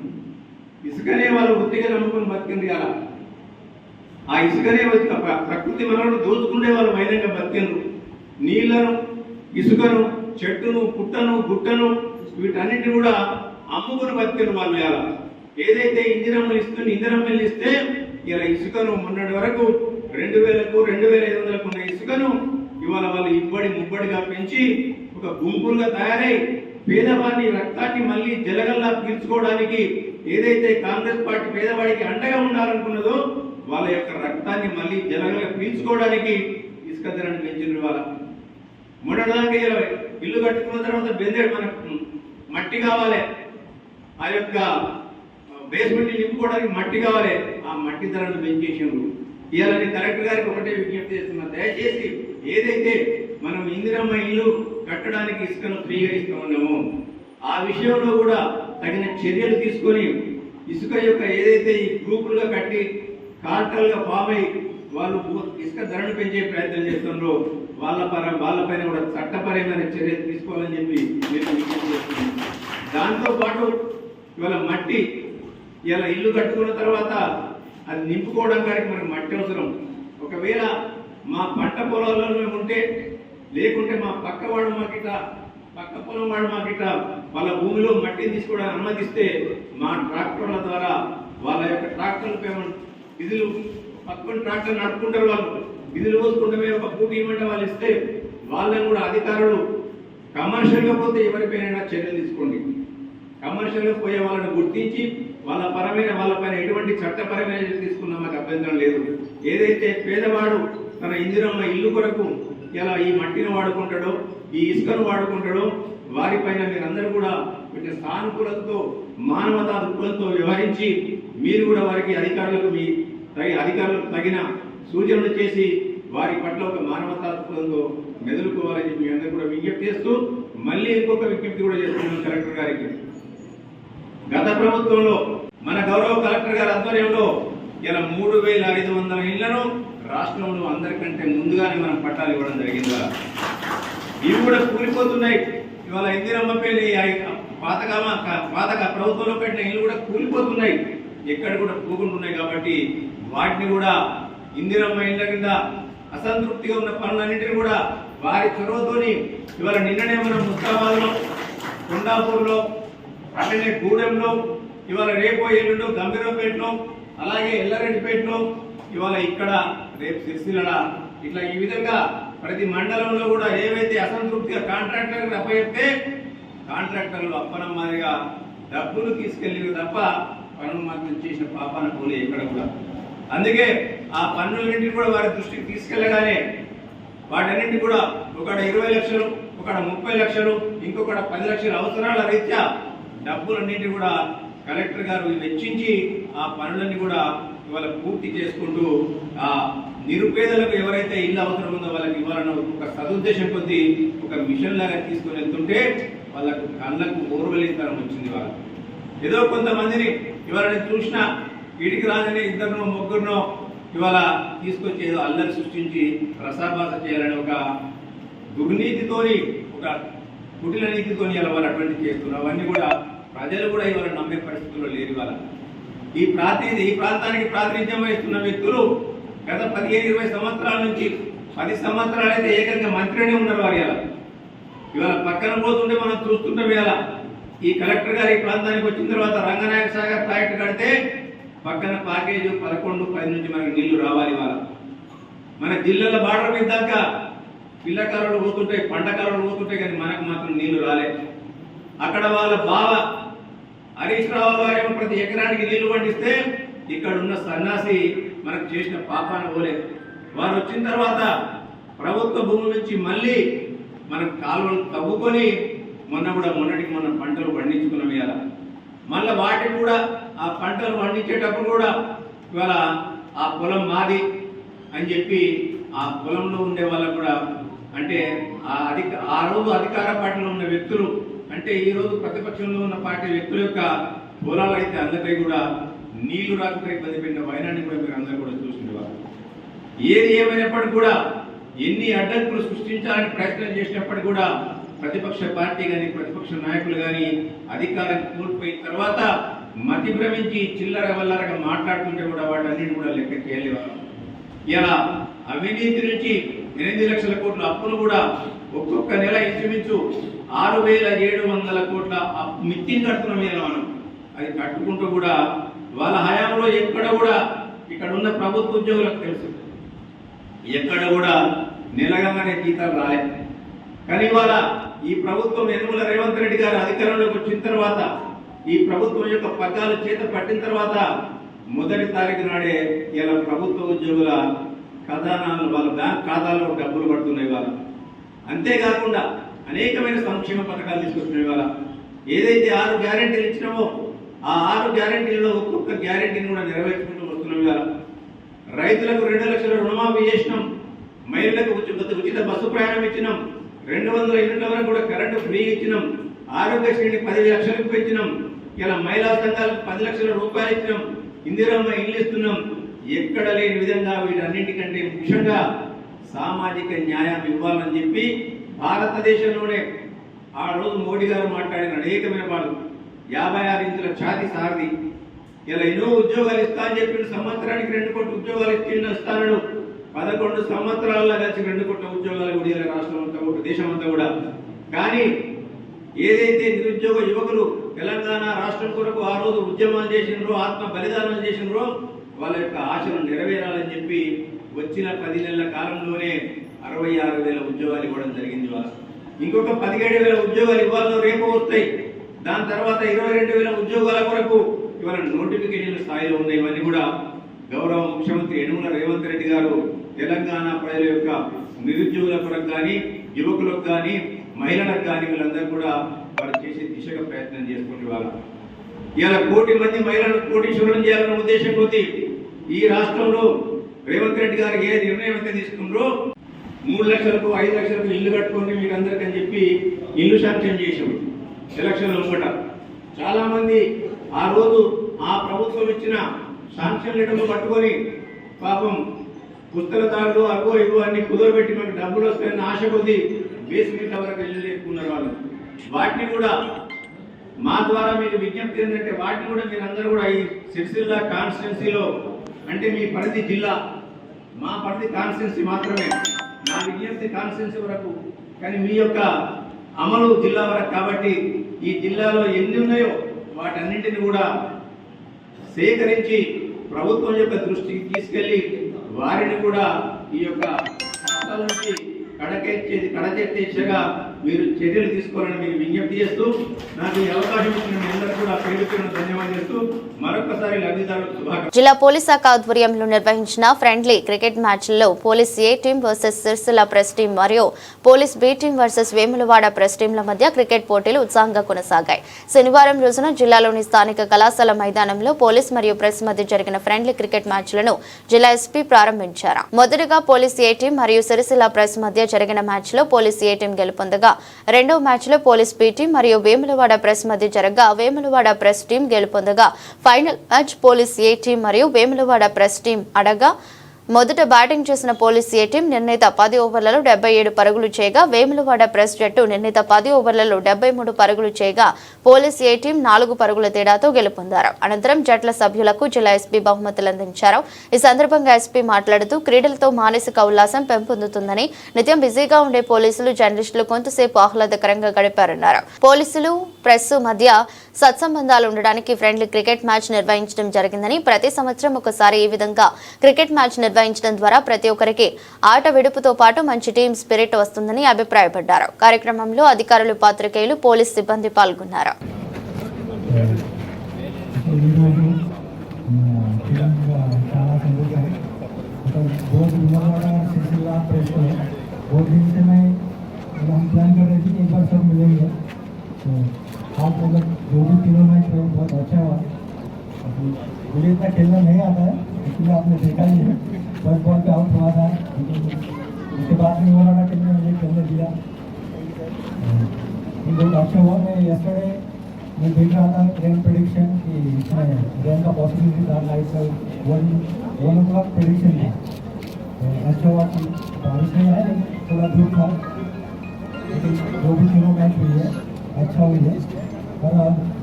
ఇసుకనే వాళ్ళు వృత్తిగా నమ్ముకొని బతికింది కదా. ఆ ఇసుకనే ప్రకృతి మనల్ని దోచుకునే వాళ్ళు మైనంగా బతికిండ్రు. నీళ్లను, ఇసుకను, చెట్టును, పుట్టను, గుట్టను వీటన్నిటిని కూడా అమ్ముకుని బతికిన వాళ్ళు. ఇలా ఏదైతే ఇందిరమ్మల్ని ఇస్తే ఇలా ఇసుకను మొన్నటి వరకు 2000కు 2500కు ఉన్న ఇసుకను ఇవాళ వాళ్ళు ముబ్బడిగా పెంచి ఒక గుంపులుగా తయారై పేదవాడి రక్తాన్ని మళ్ళీ జలగల్లా పీల్చుకోవడానికి ఏదైతే కాంగ్రెస్ పార్టీ పేదవాడికి అండగా ఉండాలనుకున్నదో వాళ్ళ యొక్క రక్తాన్ని మళ్ళీ జలగల్లా పీల్చుకోవడానికి ఇసుక ధరను పెంచిన వాళ్ళ మొన్నటిదాకా ఇల్లు కట్టుకున్న తర్వాత బెందేడు మనకు మట్టి కావాలి, ఆ యొక్క బేస్మెంట్ నింపుకోవడానికి మట్టి కావాలి, ఆ మట్టి ధరను పెంచేసారు. ఇవాళ కలెక్టర్ గారికి ఒకటే విజ్ఞప్తి చేస్తున్నా, దయచేసి ఏదైతే మనం ఇందిరమ్మ ఇల్లు కట్టడానికి ఇసుకను ఫ్రీగా ఇస్తూ ఉన్నామో ఆ విషయంలో కూడా తగిన చర్యలు తీసుకొని ఇసుక యొక్క ఏదైతే ఈ గ్రూపులుగా కట్టి కార్టల్గా ఫామ్ అయ్యి వాళ్ళు ఇసుక ధరను పెంచే ప్రయత్నం చేస్తున్నారో వాళ్ళపైన కూడా చట్టపరమైన చర్యలు తీసుకోవాలని చెప్పి నేను విజ్ఞప్తి చేస్తున్నాను. దాంతోపాటు ఇవాళ మట్టి ఇలా ఇల్లు కట్టుకున్న తర్వాత అది నింపుకోవడానికి మనకు మట్టి అవసరం. ఒకవేళ మా పంట పొలాలలో ఉంటే లేకుంటే మా పక్క పొలం వాడు మాకిట వాళ్ళ భూమిలో మట్టిని తీసుకోవడానికి అనుమతిస్తే మా ట్రాక్టర్ల ద్వారా వాళ్ళ యొక్క ట్రాక్టర్ల పేమెంట్ విధులు పక్కన ట్రాక్టర్ నడుపుకుంటారు, వాళ్ళు విధులు పోసుకుంటే ఒక పూట ఇవ్వమంటే వాళ్ళు ఇస్తే వాళ్ళని కూడా అధికారులు కమర్షియల్గా పోతే ఎవరిపైన చర్యలు తీసుకోండి. కమర్షియల్గా పోయే వాళ్ళని గుర్తించి వాళ్ళపైన ఎటువంటి చట్టపరమైన చర్యలు తీసుకున్నా మాకు అభ్యంతరం లేదు. ఏదైతే పేదవాడు తన ఇందిరమ్మ ఇల్లు కొరకు ఇలా ఈ మట్టిని వాడుకుంటాడో ఈ ఇసుకను వాడుకుంటాడో వారిపైన మీరందరూ కూడా కొంచెం సానుకూలతతో మానవతా దృక్పథంతో వ్యవహరించి మీరు కూడా వారికి అధికారులకు తగిన సూచనలు చేసి వారి పట్ల ఒక మానవతా దృక్పథంతో మెదులుకోవాలని చెప్పి మీ అందరూ కూడా విజ్ఞప్తి చేస్తూ మళ్ళీ ఇంకొక విజ్ఞప్తి కూడా చేస్తున్నాను కలెక్టర్ గారికి. గత ప్రభుత్వంలో మన గౌరవ కలెక్టర్ గారి ఆధ్వర్యంలో ఇలా 3,500 ఇళ్లను రాష్ట్రంలో అందరికంటే ముందుగానే మనం పట్టాలు ఇవ్వడం జరిగిందా. ఇవి కూడా కూలిపోతున్నాయి. ఇవాళ ఇందిరమ్మ పేరు పాత ప్రభుత్వంలో పెట్టిన ఇల్లు కూడా కూలిపోతున్నాయి, ఎక్కడ కూడా పోకుంటున్నాయి. కాబట్టి వాటిని కూడా ఇందిరమ్మ ఇళ్ల కింద అసంతృప్తిగా ఉన్న పనులన్నింటినీ కూడా వారి చొరవతోని ఇవాళ నిన్ననే మనం ముస్తాబాద్లో, కొండాపూర్లో, అట్లనే గూడెంలో, ఇవాళ రేపో ఎల్లుండో గంభీరపేటలో, అలాగే ఎల్లారెడ్డిపేటలో, ఇవాళ ఇక్కడ రేపు సిరిసిల్ల, ఇట్లా ఈ విధంగా ప్రతి మండలంలో కూడా ఏవైతే అసంతృప్తిగా కాంట్రాక్టర్లకు అప్పచెప్తే కాంట్రాక్టర్లు అప్పనమ్మారిగా డబ్బులు తీసుకెళ్ళి తప్ప పనులు మాత్రం చేసిన పాపాన పోలే ఎక్కడ కూడా. అందుకే ఆ పన్నులన్నింటినీ కూడా వారి దృష్టికి తీసుకెళ్లగానే వాటన్నింటినీ కూడా ఒకడ 20 లక్షలు, ఒకడ 30 లక్షలు, ఇంకొకడ 10 లక్షల అవసరాల రీత్యా డబ్బులన్నింటినీ కూడా కలెక్టర్ గారు వెచ్చించి ఆ పనులన్నీ కూడా ఇవాళ పూర్తి చేసుకుంటూ ఆ నిరుపేదలకు ఎవరైతే ఇల్లు అవసరం ఉందో వాళ్ళకి ఇవ్వాలన్న ఒక సదుద్దేశం కొద్దీ ఒక మిషన్ లాగా తీసుకొని వెళ్తుంటే వాళ్ళకు కళ్ళకు ఓర్వలేనితనం వచ్చింది. వాళ్ళు ఏదో కొంతమందిని ఇవాళ నేను చూసిన వీడికి రాగానే 2 3 ఇవాళ తీసుకొచ్చి ఏదో అల్లరి సృష్టించి రసాభాస చేయాలని ఒక దుర్నీతితోని, ఒక కుటిల నీతితోని ఇలా వాళ్ళు అటువంటి చేస్తున్నారు. అవన్నీ కూడా ప్రజలు కూడా ఇవాళ నమ్మే పరిస్థితుల్లో లేరు. ఇవాళ ఈ ప్రాంతానికి ప్రాతినిధ్యం వహిస్తున్న వ్యక్తులు గత 15-20 సంవత్సరాల నుంచి 10 సంవత్సరాలు అయితే ఏకంగా మంత్రినే ఉన్నారు. వారు ఇవాళ పక్కన పోతుంటే మనం చూస్తుంటాం. ఇవాళ ఈ కలెక్టర్ గారు ఈ ప్రాంతానికి వచ్చిన తర్వాత రంగనాయక సాగర్ ప్రాజెక్టు కడితే పక్కన ప్యాకేజ్ 11-10 నుంచి మనకి నీళ్లు రావాలి. ఇవాళ మన జిల్లాల బార్డర్ మీద దాకా పిల్ల కాలువలు పోతుంటాయి, పంట కాలువలు పోతుంటాయి, కానీ మనకు మాత్రం నీళ్లు రాలే. అక్కడ వాళ్ళ బావ హరీష్ రావు గారు ప్రతి ఎకరానికి నీళ్లు పండిస్తే ఇక్కడ ఉన్న సన్నాసి మనకు చేసిన పాపాన పోలేదు. వారు వచ్చిన తర్వాత ప్రభుత్వ భూమి నుంచి మళ్ళీ మనకు కాలువలు తవ్వుకొని మొన్నటికి పంటలు పండించుకున్నాం. ఇవాళ మళ్ళీ వాటికి కూడా ఆ పంటలు పండించేటప్పుడు కూడా ఇవాళ ఆ పొలం మాది అని చెప్పి ఆ పొలంలో ఉండే వాళ్ళకు కూడా అంటే ఆ రోజు అధికార పార్టీలో ఉన్న వ్యక్తులు, అంటే ఈ రోజు ప్రతిపక్షంలో ఉన్న పార్టీ వ్యక్తుల యొక్క పొలాలు అయితే అందరికీ కూడా నీళ్లు రాకపోయి ఇబ్బంది పెట్టిన వైనాన్ని కూడా మీరు అందరూ కూడా చూసుకునేవారు. ఏది ఏమైనప్పటికీ కూడా ఎన్ని అడ్డంకులు సృష్టించాలని ప్రయత్నం చేసినప్పటికీ కూడా ప్రతిపక్ష పార్టీ కానీ ప్రతిపక్ష నాయకులు కానీ అధికారం కోల్పోయిన తర్వాత మతి భ్రమించి చిల్లర వల్లరగా మాట్లాడుతుంటే కూడా వాటన్నిటిని కూడా లెక్క చేయలేవారు. ఇలా అవినీతి నుంచి 8 లక్షల కోట్ల అప్పులు కూడా ఒక్కొక్క నెల ఇంచుమించు 6,700 కోట్ల మిత్తిని కడుతున్నాం. ఇలా మనం అది కట్టుకుంటూ కూడా వాళ్ళ హయాంలో ఎక్కడ కూడా ఇక్కడ ఉన్న ప్రభుత్వ ఉద్యోగులకు తెలుసు ఎక్కడ కూడా నెలగానే జీతాలు రాలేదు. కానీ వాళ్ళ ఈ ప్రభుత్వం యనమల రేవంత్ రెడ్డి గారు అధికారంలోకి వచ్చిన తర్వాత ఈ ప్రభుత్వం యొక్క పగ్గాలు చేత పట్టిన తర్వాత మొదటి తారీఖు నాడే ఇలా ప్రభుత్వ ఉద్యోగుల ఖజానాలు వాళ్ళ బ్యాంక్ ఖాతాలో డబ్బులు పడుతున్నాయి వాళ్ళ. అంతేకాకుండా అనేకమైన సంక్షేమ పథకాలు తీసుకొస్తున్నాయి వాళ్ళ. ఏదైతే 6 గ్యారెంటీలు ఇచ్చినామో ఆ 6 గ్యారెంటీలలో ఒక్కొక్క గ్యారెంటీని కూడా నెరవేర్చుకుంటూ వస్తున్నాం వాళ్ళ. రైతులకు 2 లక్షల రుణమాఫీ చేసినాం, మహిళలకు ఉచిత బస్సు ప్రయాణం ఇచ్చినాం, 200 యూనిట్ల వరకు కూడా కరెంటు ఫ్రీ ఇచ్చినాం, ఆరోగ్యశ్రీని 10 లక్షలకు పెంచినాం, ఇలా మహిళా సంఘాలకు 10 లక్షల రూపాయలు ఇచ్చినాం, ఇందిరమ్మ ఇల్లు ఇస్తున్నాం. ఎక్కడ లేని విధంగా వీటన్నింటికంటే ముఖ్యంగా సామాజిక న్యాయం ఇవ్వాలని చెప్పి భారతదేశంలోనే ఆ రోజు మోడీ గారు మాట్లాడిన అనేకమైన వాళ్ళు 56 ఇంచుల ఛాతీ సారథి ఇలా ఎన్నో ఉద్యోగాలు ఇస్తా అని చెప్పిన సంవత్సరానికి 2 కోట్ల ఉద్యోగాలు ఇస్తానడు. 11 సంవత్సరాల్లో కలిసి 2 కోట్ల ఉద్యోగాలు కూడా ఇలా రాష్ట్రం అంతా కూడా దేశం అంతా కూడా. కానీ ఏదైతే నిరుద్యోగ యువకులు తెలంగాణ రాష్ట్రం కొరకు ఆ రోజు ఉద్యమాలు చేసినరో, ఆత్మ బలిదానాలు చేసినరో వాళ్ళ యొక్క ఆశలు నెరవేరాలని చెప్పి వచ్చిన 10 నెలల కాలంలోనే 66,000 ఉద్యోగాలు ఇవ్వడం జరిగింది. వాళ్ళ ఇంకొక 17,000 ఉద్యోగాలు ఇవ్వాలో రేపు వస్తాయి. దాని తర్వాత 22,000 ఉద్యోగాల కొరకు ఇవాళ నోటిఫికేషన్ స్థాయిలో ఉన్నాయి. ఇవన్నీ కూడా గౌరవ ముఖ్యమంత్రి యనమల రేవంత్ రెడ్డి గారు తెలంగాణ ప్రజల యొక్క నిరుద్యోగుల కొరకు కానీ, యువకులకు కానీ, మహిళలకు కానీ వీళ్ళందరూ కూడా వారు చేసే దిశగా ప్రయత్నం చేసుకునే వాళ్ళ. ఇలా 1 కోటి మంది మహిళలకు కోటీశ్వరులను చేయాలన్న ఉద్దేశం కొద్ది ఈ రాష్ట్రంలో రేవంత్ రెడ్డి గారు ఏ నిర్ణయం అయితే తీసుకున్నారో 3 లక్షలకు 5 లక్షలకు ఇల్లు కట్టుకోండి మీరు అందరికీ అని చెప్పి ఇల్లు శాంక్షన్ చేశారు ఎలక్షన్ల ముంగట. చాలా మంది ఆ రోజు ఆ ప్రభుత్వం ఇచ్చిన శాంక్షన్ లెటర్లు పట్టుకొని పాపం పుస్తకదారులు అగో ఇగో అన్ని కుదరబెట్టి మనకు డబ్బులు వస్తాయన్న ఆశ కొద్ది బేస్మెంట్ వరకు ఇల్లు లేకున్నారు వాళ్ళు. వాటిని కూడా మా ద్వారా మీకు విజ్ఞప్తి ఏంటంటే వాటిని కూడా మీరు అందరూ కూడా ఈ సిరిసిల్ల కాన్స్టిట్యున్సీలో అంటే మీ పరిధి జిల్లా, మా పరిధి కాన్స్టిట్యున్సీ మాత్రమే, నా విజ్ఞప్తి కాన్స్టిట్యున్సీ వరకు, కానీ మీ యొక్క అమలు జిల్లా వరకు. కాబట్టి ఈ జిల్లాలో ఎన్ని ఉన్నాయో వాటన్నింటిని కూడా సేకరించి ప్రభుత్వం యొక్క దృష్టికి తీసుకెళ్లి వారిని కూడా ఈ యొక్క కష్టాల నుంచి కడచెత్తేగా మీరు చర్యలు తీసుకోవాలని మీకు విజ్ఞప్తి చేస్తూ నాకు ఈ అవకాశం ఇచ్చిన మీ అందరూ కూడా పేరు ధన్యవాదాలు చేస్తూ మరొకసారి లబ్ధిదారులకు శుభాకాంక్షలు. జిల్లా పోలీస్ శాఖ ఆధ్వర్యంలో నిర్వహించిన ఫ్రెండ్లీ క్రికెట్ మ్యాచ్ల్లో police A team versus Sircilla press team మరియు police B team versus Vemulawada press టీంల మధ్య క్రికెట్ పోటీలు ఉత్సాహంగా కొనసాగాయి. శనివారం రోజున జిల్లాలోని స్థానిక కళాశాల మైదానంలో పోలీస్ మరియు ప్రెస్ మధ్య జరిగిన ఫ్రెండ్లీ క్రికెట్ మ్యాచ్లను జిల్లా ఎస్పీ ప్రారంభించారు. మొదటగా పోలీస్ ఏ టీం మరియు సిరిసిల్ల ప్రెస్ మధ్య జరిగిన మ్యాచ్లో పోలీస్ ఏ టీం గెలుపొందగా, రెండవ మ్యాచ్లో పోలీస్ బి టీం మరియు వేములవాడ ప్రెస్ మధ్య జరగగా వేములవాడ ప్రెస్ టీం గెలుపొందగా, final match police A team మరియు వేములవాడ ప్రెస్ టీం ఆడగా మొదట బ్యాటింగ్ చేసిన పోలీస్ ఏ టీం నిర్ణీత 10 ఓవర్లలో 77 పరుగులు చేయగా వేములవాడ ప్రెస్ జట్టు నిర్ణీత 10 ఓవర్లలో 73 పరుగులు చేయగా పోలీస్ ఏ టీం 4 పరుగుల తేడాతో గెలుపొందారు. అనంతరం జట్ల సభ్యులకు జిల్లా ఎస్పీ బహుమతులు అందించారు. ఈ సందర్భంగా ఎస్పీ మాట్లాడుతూ క్రీడలతో మానసిక ఉల్లాసం పెంపొందుతుందని, నిత్యం బిజీగా ఉండే పోలీసులు, జర్నలిస్టులు కొంతసేపు ఆహ్లాదకరంగా గడిపారన్నారు. పోలీసులు ప్రెస్ మధ్య సత్సంబంధాలు ఉండడానికి ఫ్రెండ్లీ క్రికెట్ మ్యాచ్ నిర్వహించడం జరిగిందని, ప్రతి సంవత్సరం ఒకసారి ఈ విధంగా క్రికెట్ మ్యాచ్ నిర్వహించడం ద్వారా ప్రతి ఒక్కరికి ఆట విడుపుతో పాటు మంచి టీం స్పిరిట్ వస్తుందని అభిప్రాయపడ్డారు. కార్యక్రమంలో అధికారులు, పాత్రికేయులు, పోలీస్ సిబ్బంది పాల్గొన్నారు. आज मतलब जो भी तीनों मैच हुए बहुत अच्छा हुआ. मुझे इतना खेलना नहीं आता है, इसलिए आपने देखा ही है. फर्स्ट बॉल पे आउट हुआ था, उसके बाद में वाला टीम ने मुझे खेलने दिया. ये बहुत अच्छा हुआ. मैं यस्टरडे मैं देख रहा था रेन प्रेडिक्शन कि इसमें रेन का पॉसिबिलिटी था. लाइक 1 o'clock प्रेडिक्शन था. अच्छा हुआ कि बारिश नहीं आया, लेकिन थोड़ा धूप था. लेकिन जो भी तीनों मैच हुई है अच्छा हुई है. और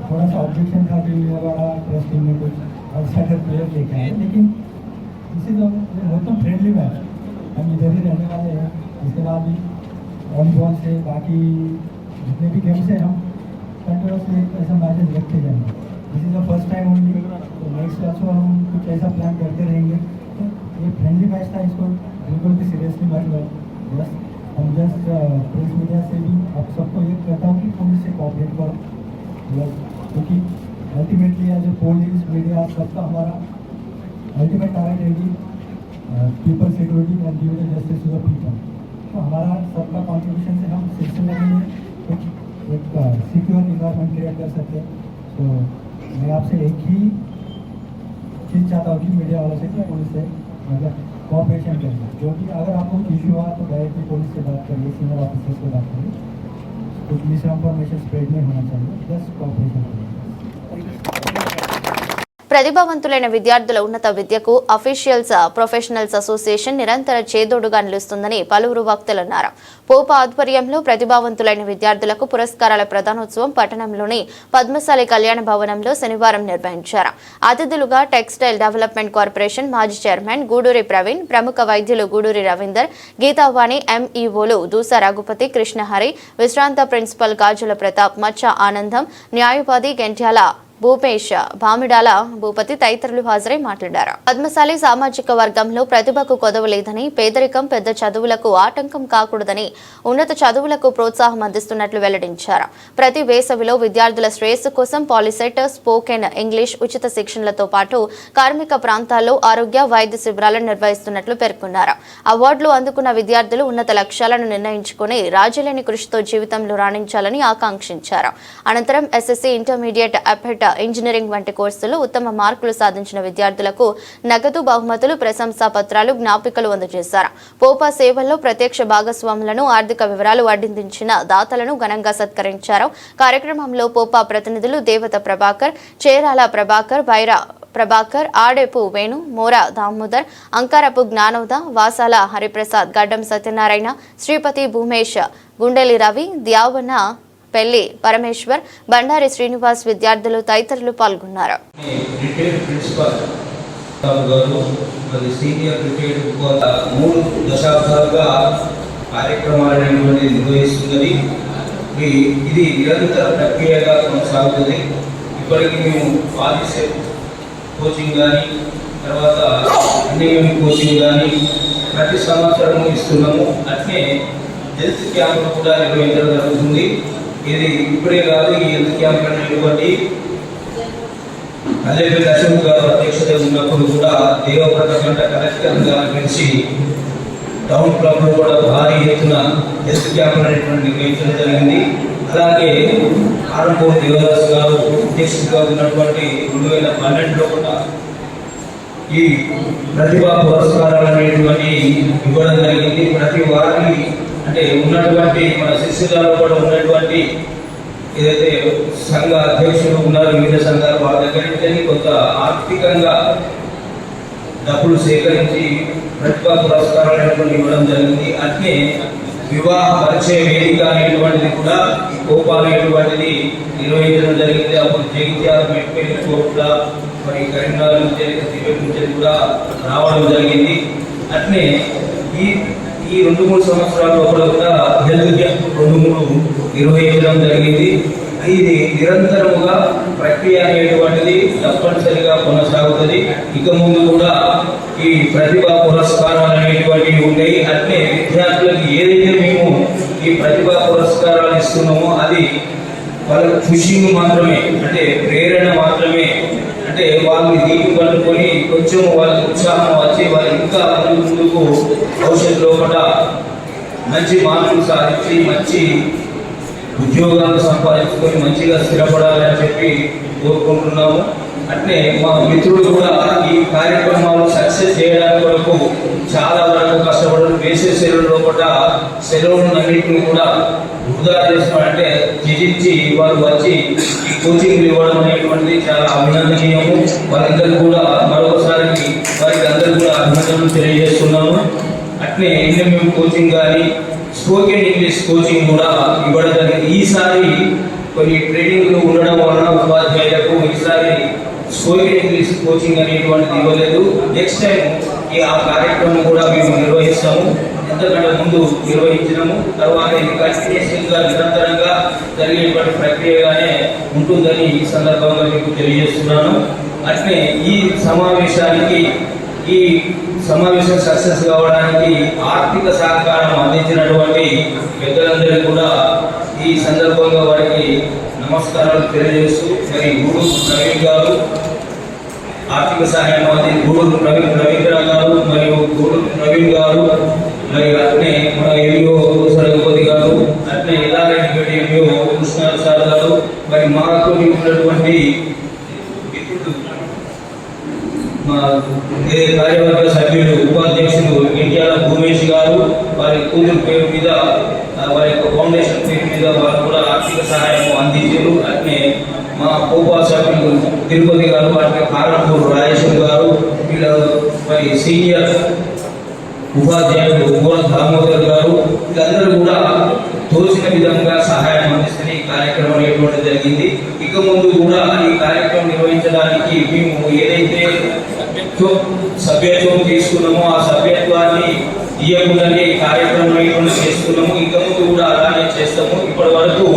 थोड़ा सा ऑब्जेक्शन था कि वाला प्रेस टीम में कुछ आउटसाइडर प्लेयर लेके आए, लेकिन इसी तो बहुत फ्रेंडली मैच. हम इधर ही रहने वाले हैं. इसके बाद भी ऑन बॉल से बाकी जितने भी गेम्स हैं हम कंटिन्यूसली ऐसा मैचेस रखते जाएंगे. This is the first time only. तो नेक्स्ट ऑल्सो हम कुछ ऐसा प्लान करते रहेंगे. तो ये फ्रेंडली मैच था, इसको बिल्कुल भी सीरियसली मत लो. बस हम जस्ट प्रेस मीडिया से भी आप सबको ये कहता हूँ कि पुलिस से कोऑपरेट करो, क्योंकि ultimately as a police media सबका हमारा अल्टीमेट टारगेट है कि people security and giving justice to the people. तो हमारा सबका कॉन्ट्रीब्यूशन से हम सिलसिले में एक सिक्योर इन्वायरमेंट क्रिएट कर सकते हैं। तो मैं आपसे एक ही चीज़ चाहता हूँ कि मीडिया वालों से कि पुलिस से मतलब कोऑपरेशन करिए, जो कि अगर आपको इशू हुआ तो डायरेक्टली पुलिस से बात करिए, सीनियर ऑफिसर्स से बात करिए, कुछ मिस इन्फॉर्मेशन स्प्रेड नहीं होना चाहिए, जस्ट कोऑपरेशन करिए। ప్రతిభావంతులైన విద్యార్థుల ఉన్నత విద్యకు అఫీషియల్స్ ప్రొఫెషనల్స్ అసోసియేషన్ నిరంతర చేదోడుగా నిలుస్తుందని పలువురు వక్తలు అన్నారు. పోపా ఆధ్వర్యంలో ప్రతిభావంతులైన విద్యార్థులకు పురస్కారాల ప్రదానోత్సవం పట్టణంలోని పద్మశాలి కళ్యాణ భవనంలో శనివారం నిర్వహించారు. అతిథులుగా టెక్స్టైల్ డెవలప్మెంట్ కార్పొరేషన్ మాజీ చైర్మన్ గూడూరి ప్రవీణ్, ప్రముఖ వైద్యులు గూడూరి రవీందర్, గీతావాణి ఎంఈఓలు దూసా రఘుపతి, కృష్ణహరి, విశ్రాంత ప్రిన్సిపల్ గాజుల ప్రతాప్, మచ్చ ఆనందం, న్యాయవాది గెంట్యాల భూపేష్, భామిడాల భూపతి తదితరులు హాజరై మాట్లాడారు. పద్మశాలి సామాజిక వర్గంలో ప్రతిభకు కొదవలేదని, పేదరికం పెద్ద చదువులకు ఆటంకం కాకూడదని ఉన్నత చదువులకు ప్రోత్సాహం అందిస్తున్నట్లు వెల్లడించారు. ప్రతి వేసవిలో విద్యార్థుల శ్రేయస్సు కోసం పాలిసెట్, స్పోకెన్ ఇంగ్లీష్ ఉచిత శిక్షణలతో పాటు కార్మిక ప్రాంతాల్లో ఆరోగ్య వైద్య శిబిరాలను నిర్వహిస్తున్నట్లు పేర్కొన్నారు. అవార్డులు అందుకున్న విద్యార్థులు ఉన్నత లక్ష్యాలను నిర్ణయించుకుని రాజీలేని కృషితో జీవితంలో రాణించాలని ఆకాంక్షించారు. అనంతరం ఎస్ఎస్సీ, ఇంటర్మీడియట్, అపెట్, ఇంజనీరింగ్ వంటి కోర్సుల్లో ఉత్తమ మార్కులు సాధించిన విద్యార్థులకు నగదు బహుమతులు, ప్రశంసా పత్రాలు, జ్ఞాపికలు అందజేశారు. పోపా సేవల్లో ప్రత్యక్ష భాగస్వాములను, ఆర్థిక వివరాలు అడ్డించిన దాతలను ఘనంగా సత్కరించారు. కార్యక్రమంలో పోపా ప్రతినిధులు దేవత ప్రభాకర్, చేరాల ప్రభాకర్, బైరా ప్రభాకర్, ఆడేపు వేణు, మోరా దామోదర్, అంకారపు జ్ఞానోద, వాసాల హరిప్రసాద్, గడ్డం సత్యనారాయణ, శ్రీపతి భూమేష్, గుండెలి రవి, ద్యావన పెళ్లి పరమేశ్వర్, బండారి శ్రీనివాస్ విద్యార్థులు తదితరులు పాల్గొన్నారు. ఇది నిరంతర ప్రక్రియగా కొనసాగుతుంది. ఇప్పటికీ మేము కోచింగ్ కానీ, తర్వాత అన్ని కోచింగ్ కానీ ప్రతి సంవత్సరం ఇస్తున్నాము. అట్లే హెల్త్ క్యాంపులు కూడా నిర్వహించడం జరుగుతుంది. ఇది ఇప్పుడే కాదు, ఈ హెల్త్ క్యాంప్ అనేటువంటి అల్లెపల్లి అశోక్ గారు అధ్యక్షత ఉన్నప్పుడు కూడా దేవప్రత కలెక్టర్ గారు కలిసి టౌన్ క్లబ్ లో కూడా భారీ ఎత్తున హెల్త్ క్యాంప్ అనేటువంటి నిర్వహించడం జరిగింది. అలాగే ఆరంభం దేవదాస్ గారు అధ్యక్షుడిగా ఉన్నటువంటి 2012లో కూడా ఈ ప్రతిభా పురస్కారాలు అనేటువంటి ఇవ్వడం జరిగింది. ప్రతి వారికి అంటే ఉన్నటువంటి మన శిష్యులలో కూడా ఉన్నటువంటి ఏదైతే సంఘ అధ్యక్షులు ఉన్నారు, వివిధ సంఘాలు, వాళ్ళ దగ్గర నుంచి కొంత ఆర్థికంగా డబ్బులు సేకరించి ప్రతిభా పురస్కారాలు అనేటువంటి ఇవ్వడం జరిగింది. అట్లే వివాహ పరిచయ వేదిక అనేటువంటిది కూడా కోపా అనేటువంటిది నిర్వహించడం జరిగింది. అప్పుడు జగిత్యాల, మెట్పల్లి, కోట్ల, మరి కరీంనగర్ నుంచి, తిరుపతి నుంచి కూడా రావడం జరిగింది. అట్లే ఈ 2-3 సంవత్సరాల లోపల కూడా హెల్త్ క్యాంప్ 2-3 నిర్వహించడం జరిగింది. ఇది నిరంతరముగా ప్రక్రియ అనేటువంటిది తప్పనిసరిగా కొనసాగుతుంది. ఇక ముందు కూడా ఈ ప్రతిభా పురస్కారాలు అనేటువంటివి ఉన్నాయి. అట్లే విద్యార్థులకు ఏదైతే మేము ఈ ప్రతిభా పురస్కారాలు ఇస్తున్నామో అది వాళ్ళకు ఖుషిని మాత్రమే, అంటే ప్రేరణ మాత్రమే, అంటే వాళ్ళని దీన్ని పట్టుకొని కొంచెం వాళ్ళకి ఉత్సాహం వచ్చి వాళ్ళు ఇంకా ముందుకు భవిష్యత్తులో కూడా మంచి మార్కులు సాధించి మంచి ఉద్యోగాలు సంపాదించుకొని మంచిగా స్థిరపడాలని చెప్పి కోరుకుంటున్నాము. అట్లే మా మిత్రులు కూడా ఈ కార్యక్రమాలు సక్సెస్ చేయడానికి వరకు చాలా వరకు కష్టపడడం, వేసే సెలవులో కూడా సెలవులన్నింటినీ కూడా వృధా చేసుకోవాలంటే త్యజించి వారు వచ్చి ఈ కోచింగ్ ఇవ్వడం అనేటువంటిది చాలా అభినందనీయము. వారిద్దరు కూడా మరొకసారి వారికి అందరూ కూడా అభినందనలు తెలియజేస్తున్నాము. అట్లే ఎన్ఎంఎం కోచింగ్ కానీ, స్పోకెన్ ఇంగ్లీష్ కోచింగ్ కూడా ఇవ్వడం జరిగింది. ఈసారి కొన్ని ట్రైనింగ్లు ఉండడం వలన ఉపాధ్యాయులకు ఈసారి స్పోకెన్ ఇంగ్లీష్ కోచింగ్ అనేటువంటిది ఇవ్వలేదు. నెక్స్ట్ టైం ఆ కార్యక్రమం కూడా మేము నిర్వహిస్తాము. ఎంతకంటే ముందు నిర్వహించినాము. తర్వాత ఇది కంటిన్యూస్గా నిరంతరంగా జరిగేటువంటి ప్రక్రియగానే ఉంటుందని ఈ సందర్భంగా మీకు తెలియజేస్తున్నాను. అట్లే ఈ సమావేశానికి ఈ సమావేశం సక్సెస్ కావడానికి ఆర్థిక సహకారం అందించినటువంటి పెద్దలందరికీ కూడా ఈ సందర్భంగా వారికి నమస్కారాలు తెలియజేస్తూ, మరి గూడూరు నవీన్ గారు ఆర్థిక సహాయం గూడూరు రవీంద్ర గారు మరియు గూడూరు నవీన్ గారు, మరి అట్నే మన ఎంఈఓ సరగపతి గారు, అట్నే ఎల్లారెడ్డి ఎంఈఓ కృష్ణ సార్ గారు, మరి మాకు ఉన్నటువంటి మిత్రుడు మా కార్యవర్గ సభ్యులు ఉపాధ్యక్షులు ఎన్టీఆర్ భూమేష్ గారు, వారి కూతురు పేరు మీద వారి యొక్క ఫౌండేషన్ పేరు మీద వారు కూడా ఆర్థిక సహాయం అందించారు. అట్నే మా కోపా సభ్యులు తిరుపతి గారు, అట్నే కారంపూర్ రాజేశ్వర్ గారు, వీళ్ళ మరి సీనియర్ ఉపాధ్యాయులు గోడ దామోదర్ గారు, వీళ్ళందరూ కూడా తోచిన విధంగా సహాయం అందిస్తున్న ఈ కార్యక్రమం అనేటువంటి జరిగింది. ఇక ముందు కూడా ఈ కార్యక్రమం నిర్వహించడానికి మేము ఏదైతే సభ్యత్వం తీసుకున్నామో ఆ సభ్యత్వాన్ని ఇవ్వకుండానే ఈ కార్యక్రమం చేస్తున్నాము. ఇక ముందు కూడా అలానే చేస్తాము. ఇప్పటి వరకు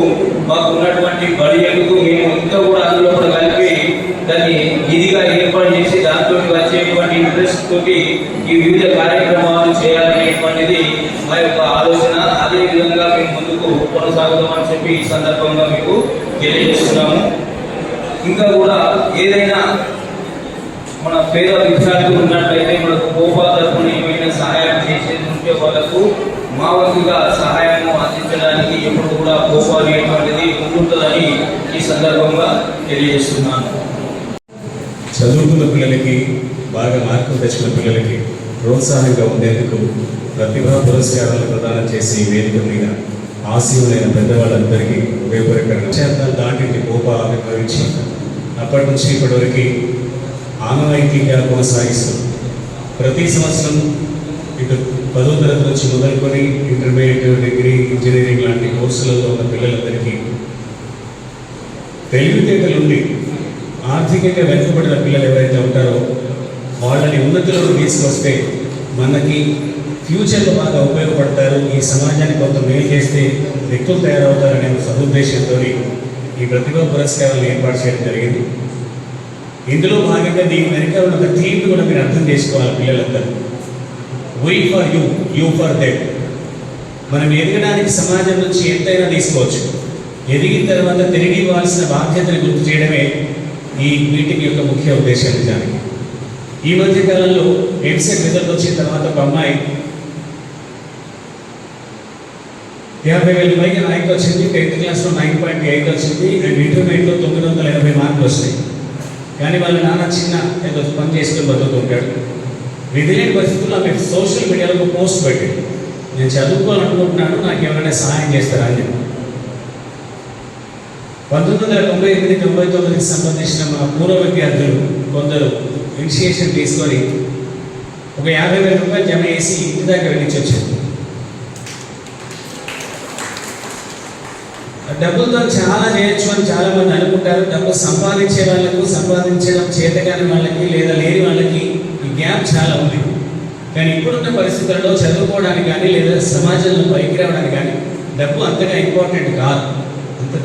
మాకు ఉన్నటువంటి బడ్జెట్కు మేము ఇంకా కూడా అందులో కూడా కలిపి దాన్ని ఇదిగా ఏర్పాటు చేసి దాంతో వచ్చేటువంటి ఇంట్రెస్ట్ తోటి ఈ వివిధ కార్యక్రమాలు చేయాలనేటువంటిది మా యొక్క ఆలోచన. అదేవిధంగా మేము ముందుకు కొనసాగుతామని చెప్పి ఈ సందర్భంగా మీకు తెలియజేస్తున్నాము. ఇంకా కూడా ఏదైనా మన పేద విద్యార్థులు ఉన్నట్లయితే మనకు కోపా తరఫున ఏమైనా సహాయం చేసేది ఉంటే వాళ్ళకు మా వంతుగా సహాయం అందించడానికి ఎప్పుడు కూడా కోపా అనేటువంటిది ఉంటుందని ఈ సందర్భంగా తెలియజేస్తున్నాను. చదువుకున్న పిల్లలకి, బాగా మార్కులు తెచ్చుకున్న పిల్లలకి ప్రోత్సాహంగా ఉండేందుకు ప్రతిభా పురస్కారాలు ప్రదానం చేసి వేదిక మీద ఆశీవులైన పెద్దవాళ్ళందరికీ ఉపయోగకరంగా విషయాలు దాటింటి కోపా ఆవిర్భవించి అప్పటి నుంచి ఇప్పటివరకు ఆనవాయితీగా కొనసాగిస్తూ ప్రతి సంవత్సరం ఇటు 10వ తరగతి నుంచి మొదలుకొని ఇంటర్మీడియట్, డిగ్రీ, ఇంజనీరింగ్ లాంటి కోర్సులలో ఉన్న పిల్లలందరికీ తెలివితేటలుండి ఆర్థికంగా వెనుకబడిన పిల్లలు ఎవరైతే ఉంటారో వాళ్ళని ఉన్నతులను తీసుకొస్తే మనకి ఫ్యూచర్లో బాగా ఉపయోగపడతారు, ఈ సమాజానికి కొంత మేలు చేస్తే వ్యక్తులు తయారవుతారనే సదుద్దేశంతో ఈ ప్రతిభా పురస్కారాలను ఏర్పాటు చేయడం జరిగింది. ఇందులో భాగంగా దీని వెనుక ఉన్న ఒక థీమ్ కూడా మీరు అర్థం చేసుకోవాలి పిల్లలందరూ. V for you, you for them. మనం ఎదగడానికి సమాజం నుంచి ఎంతైనా తీసుకోవచ్చు. ఎదిగిన తర్వాత తిరిగి ఇవ్వాల్సిన బాధ్యతను గుర్తు చేయడమే ఈ మీటింగ్ యొక్క ముఖ్య ఉద్దేశం. నిజానికి ఈ మధ్య కాలంలో ఎంసెట్ రిజల్ట్ వచ్చిన తర్వాత ఒక అమ్మాయి 50,000 పైగా ర్యాంక్ వచ్చింది. 10th క్లాస్లో 9.8 వచ్చింది అండ్ ఇంటర్మీడియట్లో 980 మార్కులు వస్తాయి. కానీ వాళ్ళ నాన్న చిన్న ఏదో పని చేసుకుని బతుకుతుంటాడు. విధిలేని పరిస్థితుల్లో ఆమె సోషల్ మీడియాలో పోస్ట్ పెట్టింది, నేను చదువుకోవాలనుకుంటున్నాను, నాకు ఎవరైనా సహాయం చేస్తారా అని చెప్పి. 1998-99కి సంబంధించిన మా పూర్వ విద్యార్థులు కొందరు ఇనిషియేషన్ తీసుకొని ఒక 50,000 రూపాయలు జమ చేసి ఇంటి దగ్గర వెళ్ళించి వచ్చారు. డబ్బులతో చాలా చేయొచ్చు అని చాలా మంది అనుకుంటారు. డబ్బు సంపాదించే వాళ్ళకు, సంపాదించడం చేతకాని వాళ్ళకి లేదా లేని వాళ్ళకి ఈ గ్యాప్ చాలా ఉంది. కానీ ఇప్పుడున్న పరిస్థితుల్లో చదువుకోవడానికి కానీ లేదా సమాజంలో పైకి రావడానికి కానీ డబ్బు అంతగా ఇంపార్టెంట్ కాదు,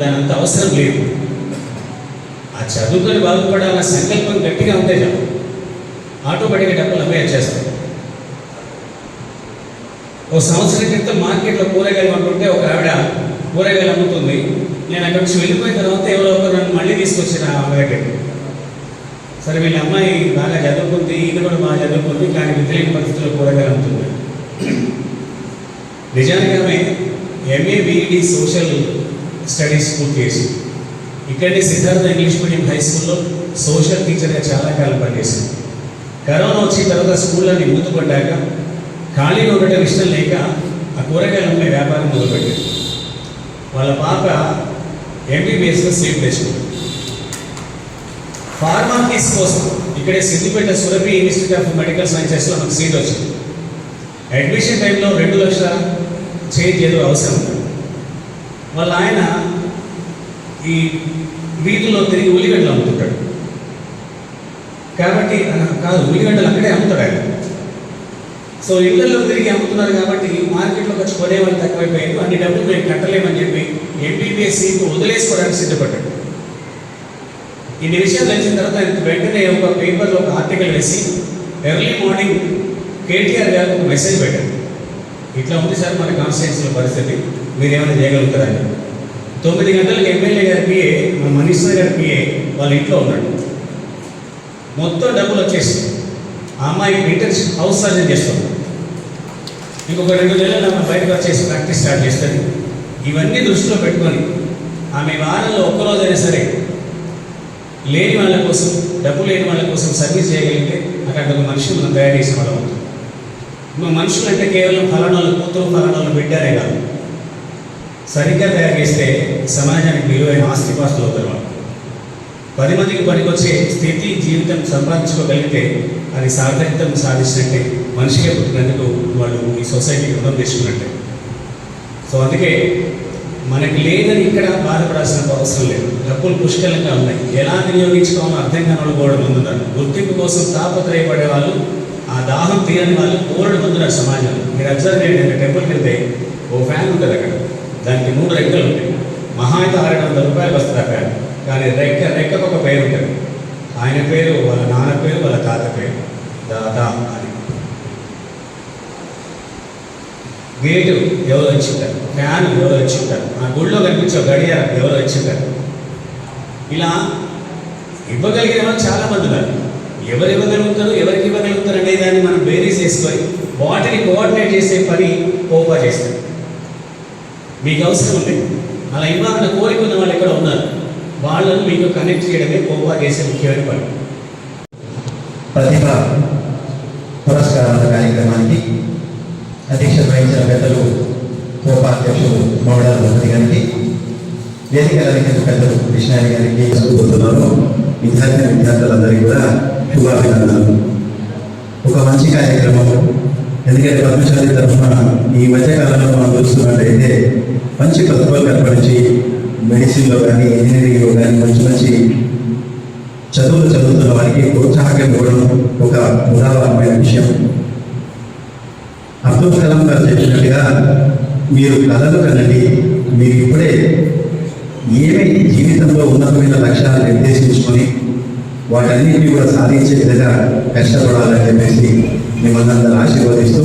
దాని అంత అవసరం లేదు. ఆ చదువుకొని బాగుపడాలన్న సంకల్పం గట్టిగా ఉంటే చాలు, ఆటోమేటిక్గా డబ్బులు అవే వచ్చేస్తాయి. ఓ సంవత్సరం క్రితం మార్కెట్లో కూరగాయలు అమ్ముతుంటే ఒక ఆవిడ కూరగాయలు అమ్ముతుంది. నేను అక్కడి నుంచి వెళ్ళిపోయిన తర్వాత ఎవరో ఒకరు నన్ను మళ్ళీ తీసుకొచ్చిన ఆమె దగ్గరికి. సరే వీళ్ళ అమ్మాయి బాగా చదువుకుంది, ఈయన కూడా బాగా చదువుకుంది, కానీ విధులేని పరిస్థితుల్లో కూరగాయలు అమ్ముతుంది. నిజానికి ఆమె ఎంఏ బిఈడి సోషల్ స్టడీస్ పూర్తి చేసి ఇక్కడి సిద్ధార్థ ఇంగ్లీష్ మీడియం హై స్కూల్లో సోషల్ టీచర్గా చాలా కాలం పనిచేసింది. కరోనా వచ్చిన తర్వాత స్కూళ్ళని మూతపడ్డాక ఖాళీగా ఉండటం ఇష్టం లేక ఆ కూరగాయలు అమ్మే వ్యాపారం మొదలుపెట్టింది. వాళ్ళ పాప ఎంబీబీఎస్లో సీట్ తెచ్చుకుంది. ఫార్మాసిస్ కోసం ఇక్కడే Siddipet Surabhi Institute of Medical సైన్సెస్లో నాకు సీట్ వచ్చింది. అడ్మిషన్ టైంలో 2 లక్షల చేంజ్ ఏదో అవసరం ఉంది. వాళ్ళ ఆయన ఈ వీధుల్లో తిరిగి ఉల్లిగడ్డలు అమ్ముతుంటాడు. కాబట్టి కాదు, ఉల్లిగడ్డలు అక్కడే అమ్ముతాడు ఆయన. సో ఇళ్లలో తిరిగి అమ్ముతున్నారు కాబట్టి మార్కెట్లోకి వచ్చి కొనేవాళ్ళు తక్కువైపోయారు. అన్ని డబ్బులు మేము కట్టలేమని చెప్పి ఎంబీబీఎస్ సీట్ వదిలేసుకోవడానికి సిద్ధపడ్డాడు. ఇన్ని విషయాలు తెలిసిన తర్వాత వెంటనే ఒక పేపర్లో ఒక ఆర్టికల్ వేసి ఎర్లీ మార్నింగ్ కేటీఆర్ గారు ఒక మెసేజ్ పెట్టారు, ఇట్లా ఉంది సార్ మన కాన్స్టిట్యున్సీలో పరిస్థితి, మీరు ఏమైనా చేయగలుగుతారని. 9 గంటలకు ఎమ్మెల్యే గారి పిఏ, మన మినిస్టర్ గారి పిఏ వాళ్ళ ఇంట్లో ఉన్నాడు. మొత్తం డబ్బులు వచ్చేసి ఆ అమ్మాయి ఇంటర్న్షిప్ హౌస్ సర్జన్ చేస్తుంది. ఇంకొక 2 నెలలు ఆమె బయటకు వచ్చేసి ప్రాక్టీస్ స్టార్ట్ చేస్తుంది. ఇవన్నీ దృష్టిలో పెట్టుకొని ఆమె వారంలో ఒక్కరోజైనా సరే లేని వాళ్ళ కోసం, డబ్బు లేని వాళ్ళ కోసం సర్వీస్ చేయగలిగితే అక్కడ ఒక మనుషులు మనం తయారు చేసిన వాళ్ళం అవుతుంది. మనుషులు అంటే కేవలం ఫలానాలు కూతురు, ఫలానాలు బిడ్డనే కాదు, సరిగ్గా తయారు చేస్తే సమాజానికి విలువైన ఆస్తిపాస్తులు అవుతారు. వాళ్ళు 10 మందికి పనికొచ్చే స్థితి, జీవితం సంపాదించుకోగలిగితే అది సార్థక్యం సాధించినట్టే, మనిషిగా పుట్టినందుకు వాళ్ళు ఈ సొసైటీకి రుణం తీసుకున్నట్టే. సో అందుకే మనకి లేదని ఇక్కడ బాధపడాల్సిన అవసరం లేదు. డబ్బులు పుష్కలంగా ఉన్నాయి, ఎలా వినియోగించుకోవాలో అర్థం కాని వాళ్ళు కూడా ముందున్నారు. గుర్తింపు కోసం తాపత్రయపడే వాళ్ళు, ఆ దాహం తీరని వాళ్ళు కోరడు ముందున్నారు సమాజంలో. మీరు అబ్జర్వ్ చేయండి, టెంపుల్కి వెళ్తే ఓ ఫ్యాన్ ఉంటుంది అక్కడ, దానికి 3 రెక్కలు ఉంటాయి. మహా అయితే 600 రూపాయలు వస్తుంది ఆ ఫ్యాన్, కానీ రెక్కకు ఒక పేరు ఉంటుంది. ఆయన పేరు, వాళ్ళ నాన్న పేరు, వాళ్ళ తాత పేరు, దాదా అని. గేటు ఎవరు వచ్చి ఉంటారు, ఫ్యాన్ ఎవరు వచ్చి ఉంటారు, ఆ గుళ్ళో కనిపించే గడియారం ఎవరు వచ్చి ఉంటారు. ఇలా ఇవ్వగలిగిన వాళ్ళు చాలామంది ఉన్నారు. ఎవరు ఇవ్వగలుగుతారు, ఎవరికి ఇవ్వగలుగుతారు అనే దాన్ని మనం బేరీస్ చేసుకొని వాటిని కోఆర్డినేట్ చేసే పని కోపా చేస్తారు. మీకు అవసరం ఉంది, అలా ఇవ్వాలన్న కోరిక ఉన్న వాళ్ళు ఎక్కడ ఉన్నారు, వాళ్ళను మీకు కనెక్ట్ చేయడమే కోపా చేసే ముఖ్యమైన పని. ప్రతిభ పురస్కారాల కార్యక్రమానికి అధ్యక్షత వహించిన పెద్దలు కోపా అధ్యక్షుడు మౌడాల మోహన్ గారికి, వేదిక అధికారులు పెద్దలు కృష్ణారి గారికి, చదువుతున్నారు విద్యార్థులందరికీ కూడా శుభాభినందనలు. ఒక మంచి కార్యక్రమం. ఎందుకంటే పద్మశాలి తరఫున ఈ మధ్యకాలంలో మనం చూస్తున్నట్టయితే మంచి ప్రతిభలు కనపరించి మెడిసిన్లో కానీ, ఇంజనీరింగ్లో కానీ మంచి చదువులు చదువుతున్న వారికి ప్రోత్సాహం ఇవ్వడం ఒక ఉదాహరణమైన విషయం. అబ్దుల్ కలాం గారు చెప్పినట్టుగా మీరు కళలు కనండి, మీరు ఇప్పుడే ఏమైతే జీవితంలో ఉన్నతమైన లక్ష్యాలను నిర్దేశించుకొని వాటన్నిటిని కూడా సాధించే విధంగా కష్టపడాలని చెప్పేసి మిమ్మల్ని అందరూ ఆశీర్వదిస్తూ,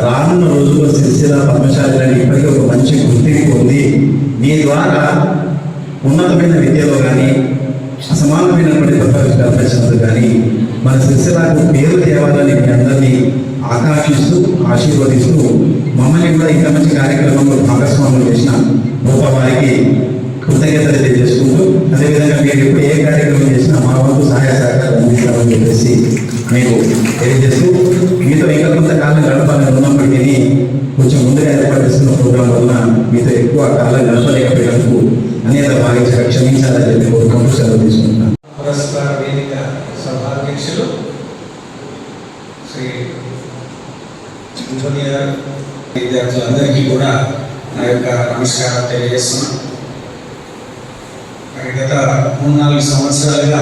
రానున్న రోజుల్లో సిరిసిల్ల పద్మశాలిని ఇప్పటికీ ఒక మంచి గుర్తింపు ఉంది. మీ ద్వారా ఉన్నతమైన విద్యలో కానీ, అసమానమైనటువంటి ప్రపంచంలో కానీ మన సిరిసిల్లకు పేరు తేవాలని మీ అందరినీ ఆకాంక్షిస్తూ, ఆశీర్వదిస్తూ, మమ్మల్ని కూడా ఇంత మంచి కార్యక్రమంలో భాగస్వాములు చేసిన గొప్ప వారికి కృతజ్ఞతలు తెలియజేసుకుంటూ, అదేవిధంగా మీరు ఎప్పుడు ఏ కార్యక్రమం చేసినా మా వంతు సహాయ సహకారం అందిస్తామని చెప్పేసి మీకు తెలియజేస్తూ, మీతో ఇంకా కొంతకాలం గడపాలని ఉన్నప్పటికీ కొంచెం ముందుగా ఏర్పాటు చేస్తున్న ప్రోగ్రాం వల్ల మీతో ఎక్కువ కాలం గడపలేకపోయినందుకు అనేక భావించక క్షమించాలని చెప్పి కోరుకుంటూ సెలవు తీసుకుంటున్నాను. పురస్కార వేదిక సభాధ్యక్షులు శ్రీ విద్యార్థులందరికీ కూడా నా యొక్క నమస్కారం తెలియజేస్తున్నాను. గత 3-4 సంవత్సరాలుగా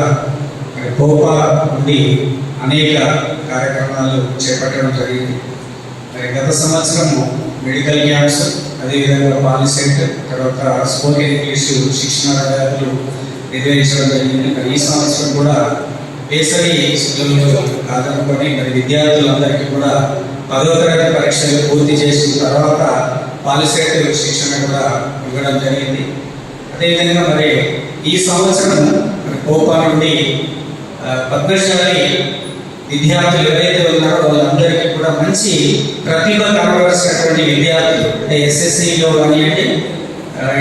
కోపా నుండి అనేక కార్యక్రమాలు చేపట్టడం జరిగింది. గత సంవత్సరం మెడికల్ క్యాంప్స్, అదేవిధంగా పాలిసెట్, తర్వాత స్పోకెన్ ఇంగ్లీష్ శిక్షణ తరగతులు నిర్వహించడం జరిగింది. ఈ సంవత్సరం కూడా వేసవి సెలవులు కాదనుకొని విద్యార్థులందరికీ కూడా 10వ తరగతి పరీక్షలు పూర్తి చేసిన తర్వాత పాలిసెట్ శిక్షణ కూడా ఇవ్వడం జరిగింది. అదేవిధంగా ఈ సంవత్సరం కోపా నుండి పద్మశాలి విద్యార్థులు ఎవరైతే ఉన్నారో వాళ్ళందరికీ కూడా మంచి ప్రతిభ కనబరిచినటువంటి విద్యార్థులు, అంటే ఎస్ఎస్సిలో కానివ్వండి,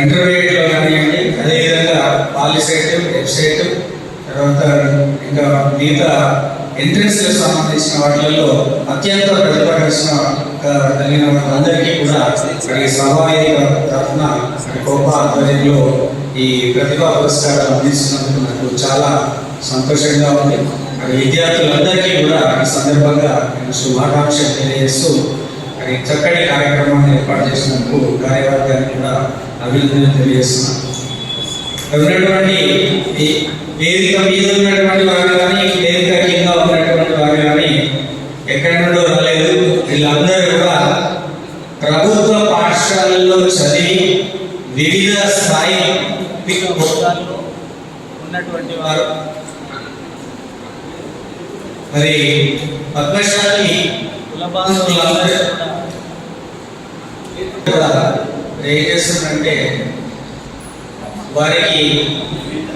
ఇంటర్మీడియట్లో కానివ్వండి, అదేవిధంగా పాలిసెట్, వెబ్సైట్, తర్వాత ఇంకా మిగతా ఎంట్రన్స్లకు సంబంధించిన వాటిల్లో అత్యంత ప్రతిభ కలిగిన వాళ్ళందరికీ కూడా సభావేదిక తరఫున కోపా ఆధ్వర్యంలో ఈ ప్రతిభా పురస్కారాలు అందిస్తున్నందుకు నాకు చాలా సంతోషంగా ఉంది. విద్యార్థులందరికీ కూడా ఈ సందర్భంగా నేను శుభాకాంక్షలు తెలియజేస్తూ చక్కటి కార్యక్రమాన్ని ఏర్పాటు చేసినందుకు కార్యవర్గానికి కూడా అభినందనలు తెలియజేస్తున్నాను. ఉన్నటువంటి ఈ వేదిక మీద ఉన్నటువంటి వారు కానీ, వేదిక కింద ఉన్నటువంటి వారు కానీ ఎక్కడి నుండో రాలేదు. వీళ్ళందరూ కూడా ప్రభుత్వ పాఠశాలల్లో చదివి వివిధ స్థాయి హోదాల్లో ఉన్నటువంటి వారు. పద్మశాలి కులబాంధవులందరూ కూడా ఏం చేస్తుందంటే వారికి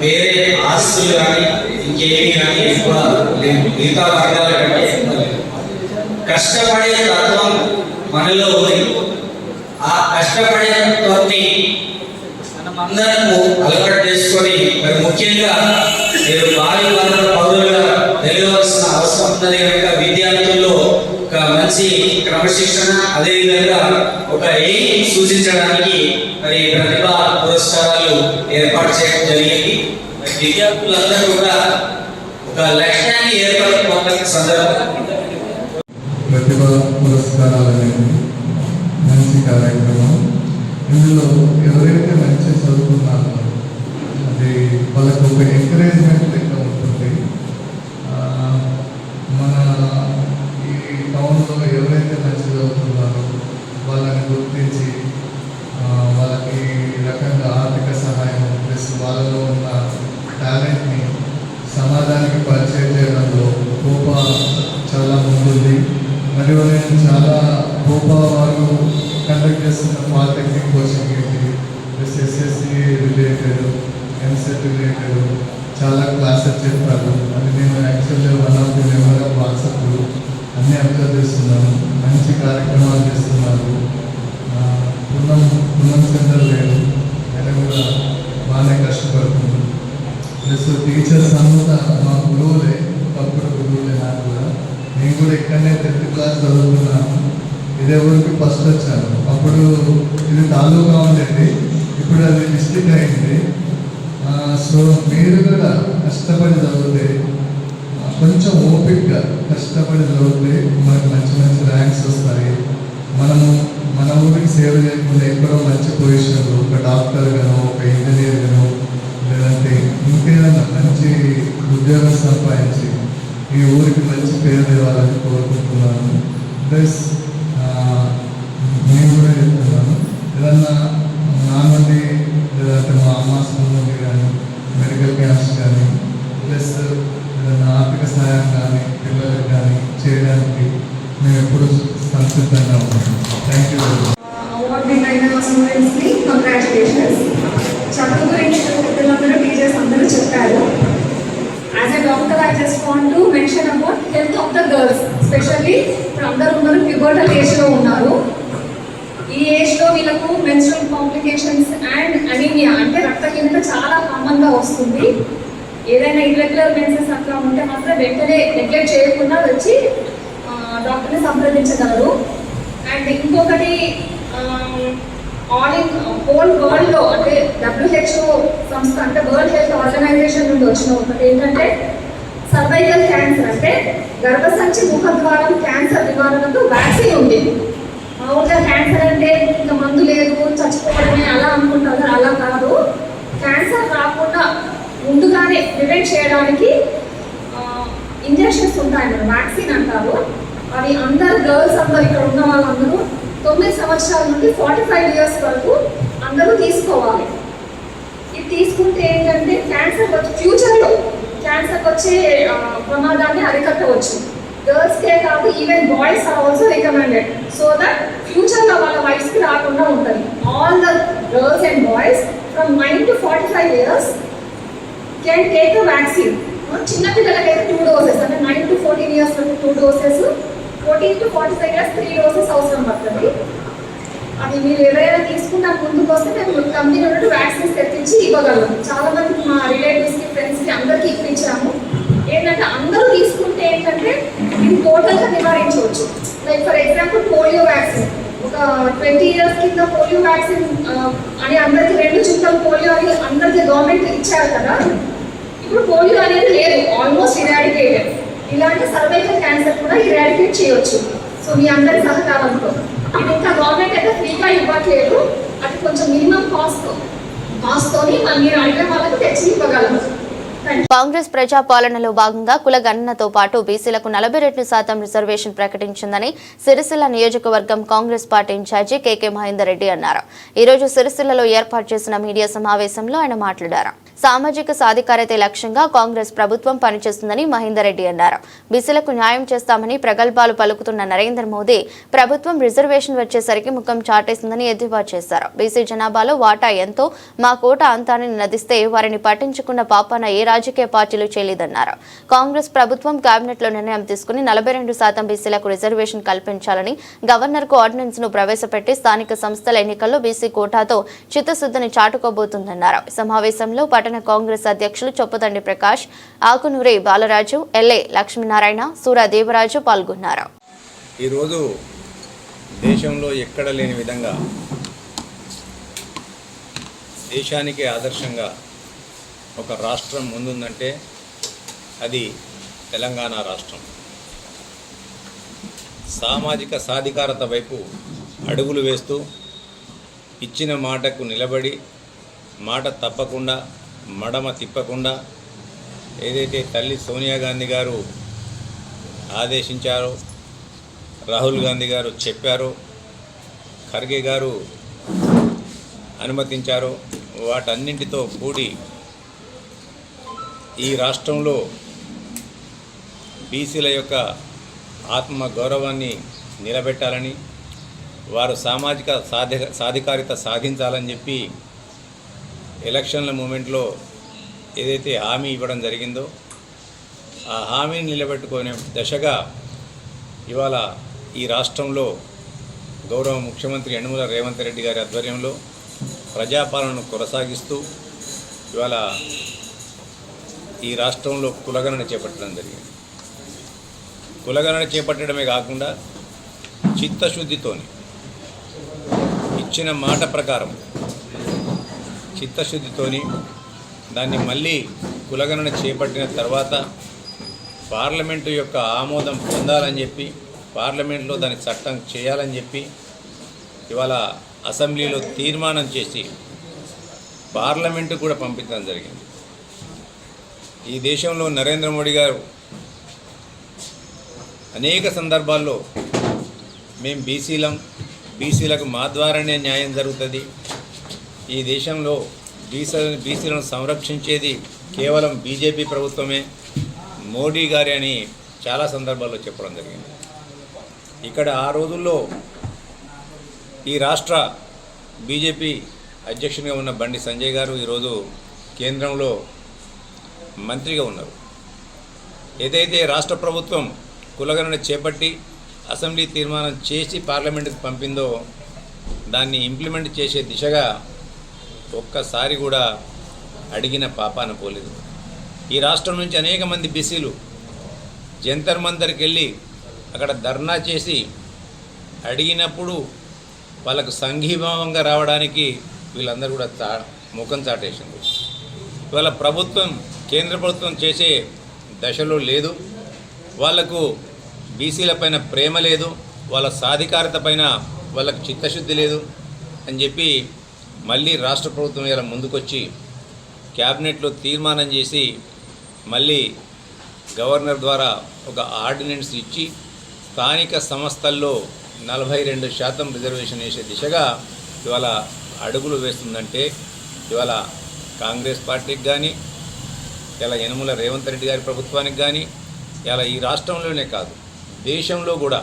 వేరే ఆస్తులు కానీ ఇంకేమి కానీ ఎక్కువ లేవు. మిగతా వర్గాల కంటే ఎక్కువ లేవు. కష్టపడే తత్వం మనలో ఉంది. ఆ కష్టపడే తత్వాన్ని మనమందరము అలవాటు చేసుకొని మరి ముఖ్యంగా మీరు భారీ వనరుల పౌరులుగా నిలవలసిన అవసరం ఉన్నది కనుక విద్యార్థుల్లో ఒక మంచి క్రమశిక్షణ అదేవిధంగా ఒక ఎయిమ్ సూచించడానికి మరి ప్రతిభా పురస్కారాలు ఏర్పాటు చేయడం జరిగింది. విద్యార్థులందరూ కూడా ఒక లక్ష్యాన్ని ఏర్పరచుకోవాలని సందర్భంగా ప్రతిభా పురస్కారాలు అనేది మంచి కార్యక్రమం. ఇందులో ఎవరైతే మంచి చదువుతున్నారో అది వాళ్ళకు ఒక ఎంకరేజ్మెంట్ లెక్క ఉంటుంది. మన ఈ టౌన్లో ఎవరైతే మంచి చదువుతున్నారో వాళ్ళని గుర్తించి వాళ్ళకి ఈ రకంగా ఆర్థిక సహాయం ప్లస్ వాళ్ళలో ఉన్న టాలెంట్ని సమాజానికి పరిచయం చేయడంలో కోపా చాలా ముందుంది. మరియు నేను చాలా కోపా వారు కండక్ట్ చేస్తున్న పాలిటెక్నిక్ కోచింగ్ ఏంటి plus SSC related EAMCET related చాలా క్లాసెస్ చెప్పారు. అది నేను యాక్చువల్గా 1 of the member of WhatsApp అన్నీ అబ్జర్వ్ చేస్తున్నాను. మంచి కార్యక్రమాలు చేస్తున్నారు. పున్నం సెంటర్ లేదు, ఆయన కూడా బాగానే కష్టపడుతుంది. ప్లస్ టీచర్స్ అంతా మా గురువులే, ఒకప్పుడు గురువులే. నాకు కూడా నేను కూడా ఇక్కడనే 10th క్లాస్ చదువుతున్నాను. ఇదే ఊరికి ఫస్ట్ వచ్చాను. అప్పుడు ఇది తాలూకా ఉండేది, ఇప్పుడు అది డిస్ట్రిక్ట్ అయింది. సో మీరు కూడా కష్టపడి చదివితే, కొంచెం ఓపిక్గా కష్టపడి చదివితే మనకు మంచి మంచి ర్యాంక్స్ వస్తాయి. మనము మన ఊరికి సేవ చేయకుండా ఎక్కడో మంచి పొజిషన్లో ఒక డాక్టర్ గానో ఒక ఇంజనీర్ గానో లేదంటే ఇంకేదైనా మంచి ఉద్యోగం సంపాదించి ఈ ఊరికి మంచి పేరు తేవాలని కోరుకుంటున్నాను. ప్లస్ నేను కూడా చెప్తున్నాను, ఏదన్నా నా నుండి లేదంటే మా అమ్మ స్కూల్ నుండి కానీ మెడికల్ క్యాంప్స్ కానీ ప్లస్ ఏదైనా ఆర్థిక సహాయం కానీ పిల్లలకు కానీ చేయడానికి మేము ఎప్పుడు సంసిద్ధంగా ఉన్నాము. Thank you very much. Award win అయిన స్టూడెంట్స్కి కంగ్రాచులేషన్స్. చదువు గురించి పిల్లలందరూ టీచర్స్ అందరూ చెప్పారు. As a doctor I just want to mention about health of the girls. Specially ఇప్పుడు అందరూ ప్యూబర్టల్ ఏజ్లో ఉన్నారు. ఈ ఏజ్లో వీళ్ళకు మెన్స్ట్రల్ కాంప్లికేషన్స్ అండ్ అనీమియా అంటే రక్తహీనత చాలా కామన్గా వస్తుంది. ఏదైనా ఇర్రెగ్యులర్ మెన్సెస్ అట్లా ఉంటే మాత్రం వెంటనే నెగ్లెక్ట్ చేయకుండా వచ్చి డాక్టర్ని సంప్రదించగలరు. అండ్ ఇంకొకటి హోల్ వరల్డ్లో అంటే WHO సంస్థ అంటే వరల్డ్ హెల్త్ ఆర్గనైజేషన్ నుండి వచ్చిన ఒకటి ఏంటంటే సర్వైకల్ క్యాన్సర్ అంటే గర్భసంచి ముఖద్వారం క్యాన్సర్ నివారణకు వ్యాక్సిన్ ఉంది. మామూలుగా క్యాన్సర్ అంటే ఇంకా మందు లేదు చచ్చిపోవడమే అలా అనుకుంటారు, అలా కాదు. క్యాన్సర్ రాకుండా ముందుగానే ప్రివెంట్ చేయడానికి ఇంజెక్షన్స్ ఉంటాయి, వ్యాక్సిన్ అంటారు. అవి అందరు గర్ల్స్ అందరు ఇక్కడ ఉన్న వాళ్ళందరూ 9 సంవత్సరాల నుండి 45 ఇయర్స్ వరకు అందరూ తీసుకోవాలి. ఇది తీసుకుంటే ఏంటంటే ఫ్యూచర్లో క్యాన్సర్ వచ్చే ప్రమాదాన్ని అరికట్టవచ్చు. గర్ల్స్కే కాదు, even boys are also recommended so that ఫ్యూచర్లో వాళ్ళ వయసుకి రాకుండా ఉంటుంది. All the girls and boys from 9 to 45 years can take the vaccine. చిన్నపిల్లలకైతే 2 doses అంటే 9 to 14 years వరకు 2 doses, 14 to 45 years 3 doses అవసరం పడుతుంది. అది మీరు ఎవరైనా తీసుకున్న ముందుకు వస్తే మేము కంపెనీ నుండి వ్యాక్సిన్స్ తెప్పించి ఇవ్వగలము. చాలా మంది మా రిలేటివ్స్కి ఫ్రెండ్స్కి అందరికీ ఇప్పించాము. ఏంటంటే అందరూ తీసుకుంటే ఏంటంటే ఇది టోటల్గా నివారించవచ్చు. Like for example polio vaccine ఒక 20 years కింద పోలియో వ్యాక్సిన్ అని అందరికీ 2 చుక్కలు పోలియో అని అందరికీ గవర్నమెంట్ ఇచ్చారు కదా. ఇప్పుడు పోలియో అనేది లేదు, ఆల్మోస్ట్ ఇరాడికేటెడ్. ఇలాంటి సర్వైకల్ క్యాన్సర్ కూడా ఇరాడికేట్ చేయవచ్చు. సో మీ అందరి సహకారంతో ఇది ఇంకా గవర్నమెంట్ అయితే ఫ్రీగా ఇవ్వట్లేదు, అది కొంచెం మినిమం కాస్ట్తోని మీరు అడిగిన వాళ్ళకు తెచ్చి ఇవ్వగలము. కాంగ్రెస్ ప్రజాపాలనలో భాగంగా కుల గణనతో పాటు బీసీలకు 42% రిజర్వేషన్ ప్రకటించిందని సిరిసిల్ల నియోజకవర్గం కాంగ్రెస్ పార్టీ ఇన్ఛార్జి కేకే మహేందర్ రెడ్డి అన్నారు. ఈ రోజు సిరిసిల్లలో ఏర్పాటు చేసిన మీడియా సమావేశంలో ఆయన మాట్లాడారు. సామాజిక సాధికారత లక్ష్యంగా కాంగ్రెస్ ప్రభుత్వం పనిచేస్తుందని మహేందర్ రెడ్డి అన్నారు. బీసీలకు న్యాయం చేస్తామని ప్రగల్భాలు పలుకుతున్న నరేంద్ర మోదీ ప్రభుత్వం రిజర్వేషన్ వచ్చేసరికి ముఖం చాటేసిందని ఎద్దేవా చేశారు. బీసీ జనాభాలో వాటా ఎంతో మా కోట అంతాన్ని నదిస్తే వారిని పట్టించుకున్న పాపాన ఏ రాజకీయ పార్టీలు చేయలేదన్నారు. కాంగ్రెస్ ప్రభుత్వం కేబినెట్ లో నిర్ణయం తీసుకుని 42% బీసీలకు రిజర్వేషన్ కల్పించాలని గవర్నర్ కు ఆర్డినెన్స్ ను ప్రవేశపెట్టి స్థానిక సంస్థల ఎన్నికల్లో బీసీ కోటాతో చిత్తశుద్ధిని చాటుకోబోతుందన్నారు. సమావేశంలో పట్టణ కాంగ్రెస్ అధ్యక్షులు చొప్పదండి ప్రకాష్, ఆకునూరి బాలరాజు, ఎల్ఏ లక్ష్మీనారాయణ, సూరా దేవరాజు పాల్గొన్నారు. ఈరోజు దేశంలో ఎక్కడ లేని విధంగా దేశానికే ఆదర్శంగా ఒక రాష్ట్రం ముందుందంటే అది తెలంగాణ రాష్ట్రం. సామాజిక సాధికారత వైపు అడుగులు వేస్తూ ఇచ్చిన మాటకు నిలబడి మాట తప్పకుండా మడమ తిప్పకుండా ఏదైతే తల్లి సోనియా గాంధీ గారు ఆదేశించారో, రాహుల్ గాంధీ గారు చెప్పారో, ఖర్గే గారు అనుమతించారో వాటన్నింటితో కూడి ఈ రాష్ట్రంలో బీసీల యొక్క ఆత్మ గౌరవాన్ని నిలబెట్టాలని, వారు సామాజిక సాధికారిత సాధించాలని చెప్పి ఎలక్షన్ల మూమెంట్లో ఏదైతే హామీ ఇవ్వడం జరిగిందో ఆ హామీని నిలబెట్టుకునే దశగా ఇవాళ ఈ రాష్ట్రంలో గౌరవ ముఖ్యమంత్రి యనమల రేవంత్ రెడ్డి గారి ఆధ్వర్యంలో ప్రజాపాలనను కొనసాగిస్తూ ఇవాళ ఈ రాష్ట్రంలో కులగణన చేపట్టడం జరిగింది. కులగణన చేపట్టడమే కాకుండా చిత్తశుద్ధితోని ఇచ్చిన మాట ప్రకారం చిత్తశుద్ధితోని దాన్ని మళ్ళీ కులగణన చేపట్టిన తర్వాత పార్లమెంటు యొక్క ఆమోదం పొందాలని చెప్పి పార్లమెంట్లో దాని చట్టం చేయాలని చెప్పి ఇవాళ అసెంబ్లీలో తీర్మానం చేసి పార్లమెంటు కూడా పంపించడం జరిగింది. ఈ దేశంలో నరేంద్ర మోడీ గారు అనేక సందర్భాల్లో మేము బీసీలకు మా ద్వారానే న్యాయం జరుగుతుంది, ఈ దేశంలో బీసీలను సంరక్షించేది కేవలం బీజేపీ ప్రభుత్వమే, మోడీ గారి అని చాలా సందర్భాల్లో చెప్పడం జరిగింది. ఇక్కడ ఆ రోజుల్లో ఈ రాష్ట్ర బీజేపీ అధ్యక్షునిగా ఉన్న బండి సంజయ్ గారు ఈరోజు కేంద్రంలో మంత్రిగా ఉన్నారు. ఏదైతే రాష్ట్ర ప్రభుత్వం కులగణన చేపట్టి అసెంబ్లీ తీర్మానం చేసి పార్లమెంటుకు పంపిందో దాన్ని ఇంప్లిమెంట్ చేసే దిశగా ఒక్కసారి కూడా అడిగిన పాపాన పోలేదు. ఈ రాష్ట్రం నుంచి అనేక మంది బీసీలు జంతర్ మంతర్కి వెళ్ళి అక్కడ ధర్నా చేసి అడిగినప్పుడు వాళ్ళకు సంఘీభావంగా రావడానికి వీళ్ళందరూ కూడా ముఖం చాటేసింది. ఇవాళ ప్రభుత్వం కేంద్ర ప్రభుత్వం చేసే దశలో లేదు, వాళ్లకు బీసీల పైన ప్రేమ లేదు, వాళ్ళ సాధికారత పైన వాళ్ళకు చిత్తశుద్ధి లేదు అని చెప్పి మళ్ళీ రాష్ట్ర ప్రభుత్వం ఇలా ముందుకొచ్చి క్యాబినెట్లో తీర్మానం చేసి మళ్ళీ గవర్నర్ ద్వారా ఒక ఆర్డినెన్స్ ఇచ్చి స్థానిక సంస్థల్లో 42% రిజర్వేషన్ వేసే దిశగా ఇవాళ అడుగులు వేస్తుందంటే ఇవాళ కాంగ్రెస్ పార్టీకి కానీ ఇలా యనమల రేవంత్ రెడ్డి గారి ప్రభుత్వానికి కానీ ఇలా ఈ రాష్ట్రంలోనే కాదు దేశంలో కూడా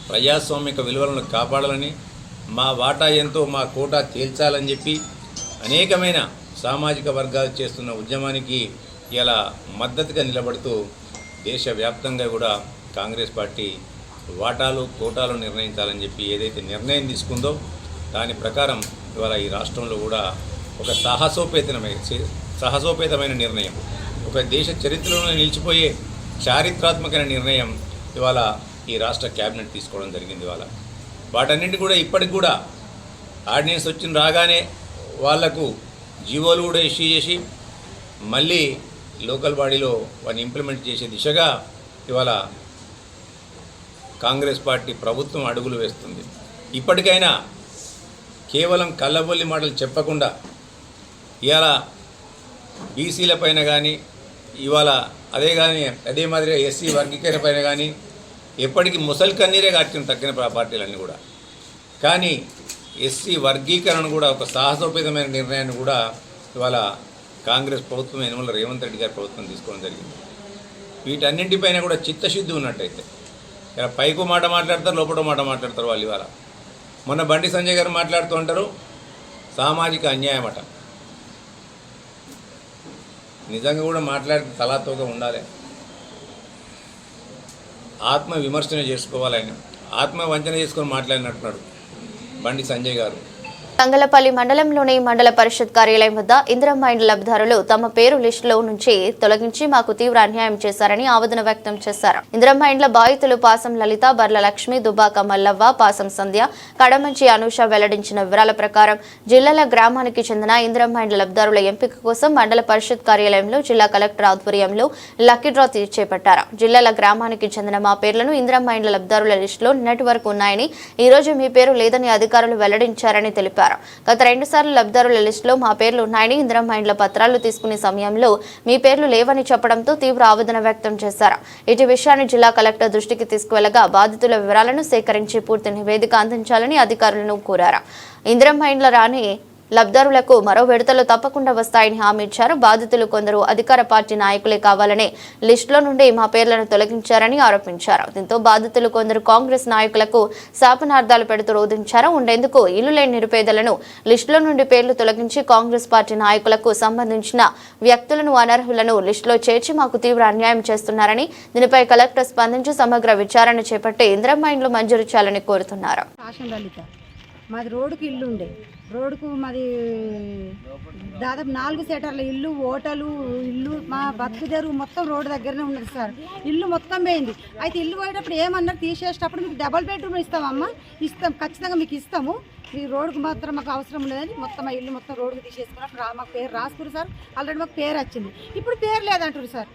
ప్రజాస్వామిక విలువలను కాపాడాలని, మా వాటా ఎంతో మా కోటా తేల్చాలని చెప్పి అనేకమైన సామాజిక వర్గాలు చేస్తున్న ఉద్యమానికి ఇలా మద్దతుగా నిలబడుతూ దేశవ్యాప్తంగా కూడా కాంగ్రెస్ పార్టీ వాటాలు కోటాలు నిర్ణయించాలని చెప్పి ఏదైతే నిర్ణయం తీసుకుందో దాని ప్రకారం ఇవాళ ఈ రాష్ట్రంలో కూడా ఒక సాహసోపేతమైన నిర్ణయం, ఒక దేశ చరిత్రలో నిలిచిపోయే చారిత్రాత్మకమైన నిర్ణయం ఇవాళ ఈ రాష్ట్ర క్యాబినెట్ తీసుకోవడం జరిగింది. ఇవాళ వాటన్నింటి కూడా ఇప్పటికి కూడా ఆర్డినెన్స్ వచ్చిన రాగానే వాళ్లకు జీవోలు కూడా ఇష్యూ చేసి మళ్ళీ లోకల్ బాడీలో వాటిని ఇంప్లిమెంట్ చేసే దిశగా ఇవాళ కాంగ్రెస్ పార్టీ ప్రభుత్వం అడుగులు వేస్తుంది. ఇప్పటికైనా కేవలం కళ్ళబొల్లి మాటలు చెప్పకుండా ఇవాళ బీసీల పైన కానీ ఇవాళ అదే మాదిరిగా ఎస్సీ వర్గీకరణ పైన కానీ ఎప్పటికీ ముసలి కన్నీరే కాచిన తక్కిన పార్టీలన్నీ కూడా, కానీ ఎస్సీ వర్గీకరణ కూడా ఒక సాహసోపేతమైన నిర్ణయాన్ని కూడా ఇవాళ కాంగ్రెస్ ప్రభుత్వం యనమల రేవంత్ రెడ్డి గారి ప్రభుత్వం తీసుకోవడం జరిగింది. వీటన్నింటిపైన కూడా చిత్తశుద్ధి ఉన్నట్టయితే ఇలా పైకో మాట మాట్లాడతారు, లోపల మాట మాట్లాడతారు వాళ్ళు. ఇవాళ మొన్న బండి సంజయ్ గారు మాట్లాడుతూ ఉంటారు సామాజిక అన్యాయం అట. నిజంగా కూడా మాట్లాడితే తలాతోగా ఉండాలి, ఆత్మ విమర్శన చేసుకోవాలని. ఆత్మ వంచన చేసుకొని మాట్లాడినట్టున్నాడు బండి సంజయ్ గారు. తంగలపల్లి మండలంలోని మండల పరిషత్ కార్యాలయం వద్ద ఇందిరమ్మ ఇండ్ల లబ్ధిదారులు తమ పేరు లిస్టులో నుంచి తొలగించి మాకు తీవ్ర అన్యాయం చేశారని ఆవేదన వ్యక్తం చేశారు. ఇందిరమ్మ ఇండ్ల బాధితులు పాసం లలిత, బర్ల లక్ష్మి, దుబాక మల్లవ్వ, పాసం సంధ్య, కడమంచి అనూష వెల్లడించిన వివరాల ప్రకారం జిల్లాల గ్రామానికి చెందిన ఇందిరమ్మ ఇండ్ల లబ్ధిదారుల ఎంపిక కోసం మండల పరిషత్ కార్యాలయంలో జిల్లా కలెక్టర్ ఆధ్వర్యంలో లక్కీ డ్రా చేపట్టారు. జిల్లాల గ్రామానికి చెందిన మా పేర్లను ఇందిరమ్మ ఇండ్ల లబ్ధిదారుల లిస్టులో నిన్నటి వరకు ఉన్నాయని, ఈ రోజు మీ పేరు లేదని అధికారులు వెల్లడించారని తెలిపారు. గత 2 సార్లు లబ్ధిదారుల లిస్టులో మా పేర్లు ఉన్నాయని, ఇందిరమ్మ ఇండ్ల పత్రాలు తీసుకునే సమయంలో మీ పేర్లు లేవని చెప్పడంతో తీవ్ర ఆవేదన వ్యక్తం చేశారు. ఇటు విషయాన్ని జిల్లా కలెక్టర్ దృష్టికి తీసుకువెళ్లగా బాధితుల వివరాలను సేకరించి పూర్తి నివేదిక అందించాలని అధికారులను కోరారు. ఇందిరమ్మ ఇండ్ల రాని లబ్ధిదారులకు మరో విడతలు తప్పకుండా వస్తాయని హామీ ఇచ్చారు. బాధితులు కొందరు అధికార పార్టీ నాయకులే కావాలని లిస్టులో నుండి మా పేర్లను తొలగించారని ఆరోపించారు. దీంతో బాధితులు కొందరు కాంగ్రెస్ నాయకులకు శాపనార్థాలు పెడుతూ రోధించారు. ఉండేందుకు ఇల్లు లేని నిరుపేదలను లిస్టులో నుండి పేర్లు తొలగించి కాంగ్రెస్ పార్టీ నాయకులకు సంబంధించిన వ్యక్తులను అనర్హులను లిస్టులో చేర్చి మాకు తీవ్ర అన్యాయం చేస్తున్నారని, దీనిపై కలెక్టర్ స్పందించి సమగ్ర విచారణ చేపట్టి ఇందిరమ్మ ఇండ్లు మంజూరు చేయాలని కోరుతున్నారు. మాది రోడ్డుకి ఇల్లు ఉండే, రోడ్డుకు మాది దాదాపు 4 సెటర్ల ఇల్లు, ఓటలు ఇల్లు, మా బతుకుదేరు మొత్తం రోడ్డు దగ్గరనే ఉన్నది సార్. ఇల్లు మొత్తం పోయింది. అయితే ఇల్లు పోయేటప్పుడు ఏమన్నారు, తీసేటప్పుడు మీకు డబల్ బెడ్రూమ్ ఇస్తామమ్మా, ఇస్తాం, ఖచ్చితంగా మీకు ఇస్తాము, మీ రోడ్డుకు మాత్రం మాకు అవసరం లేదని మొత్తం ఆ ఇల్లు మొత్తం రోడ్డుకు తీసేసుకున్నప్పుడు మాకు పేరు రాసుకురు సార్. ఆల్రెడీ మాకు పేరు వచ్చింది, ఇప్పుడు పేరు లేదంటారు సార్.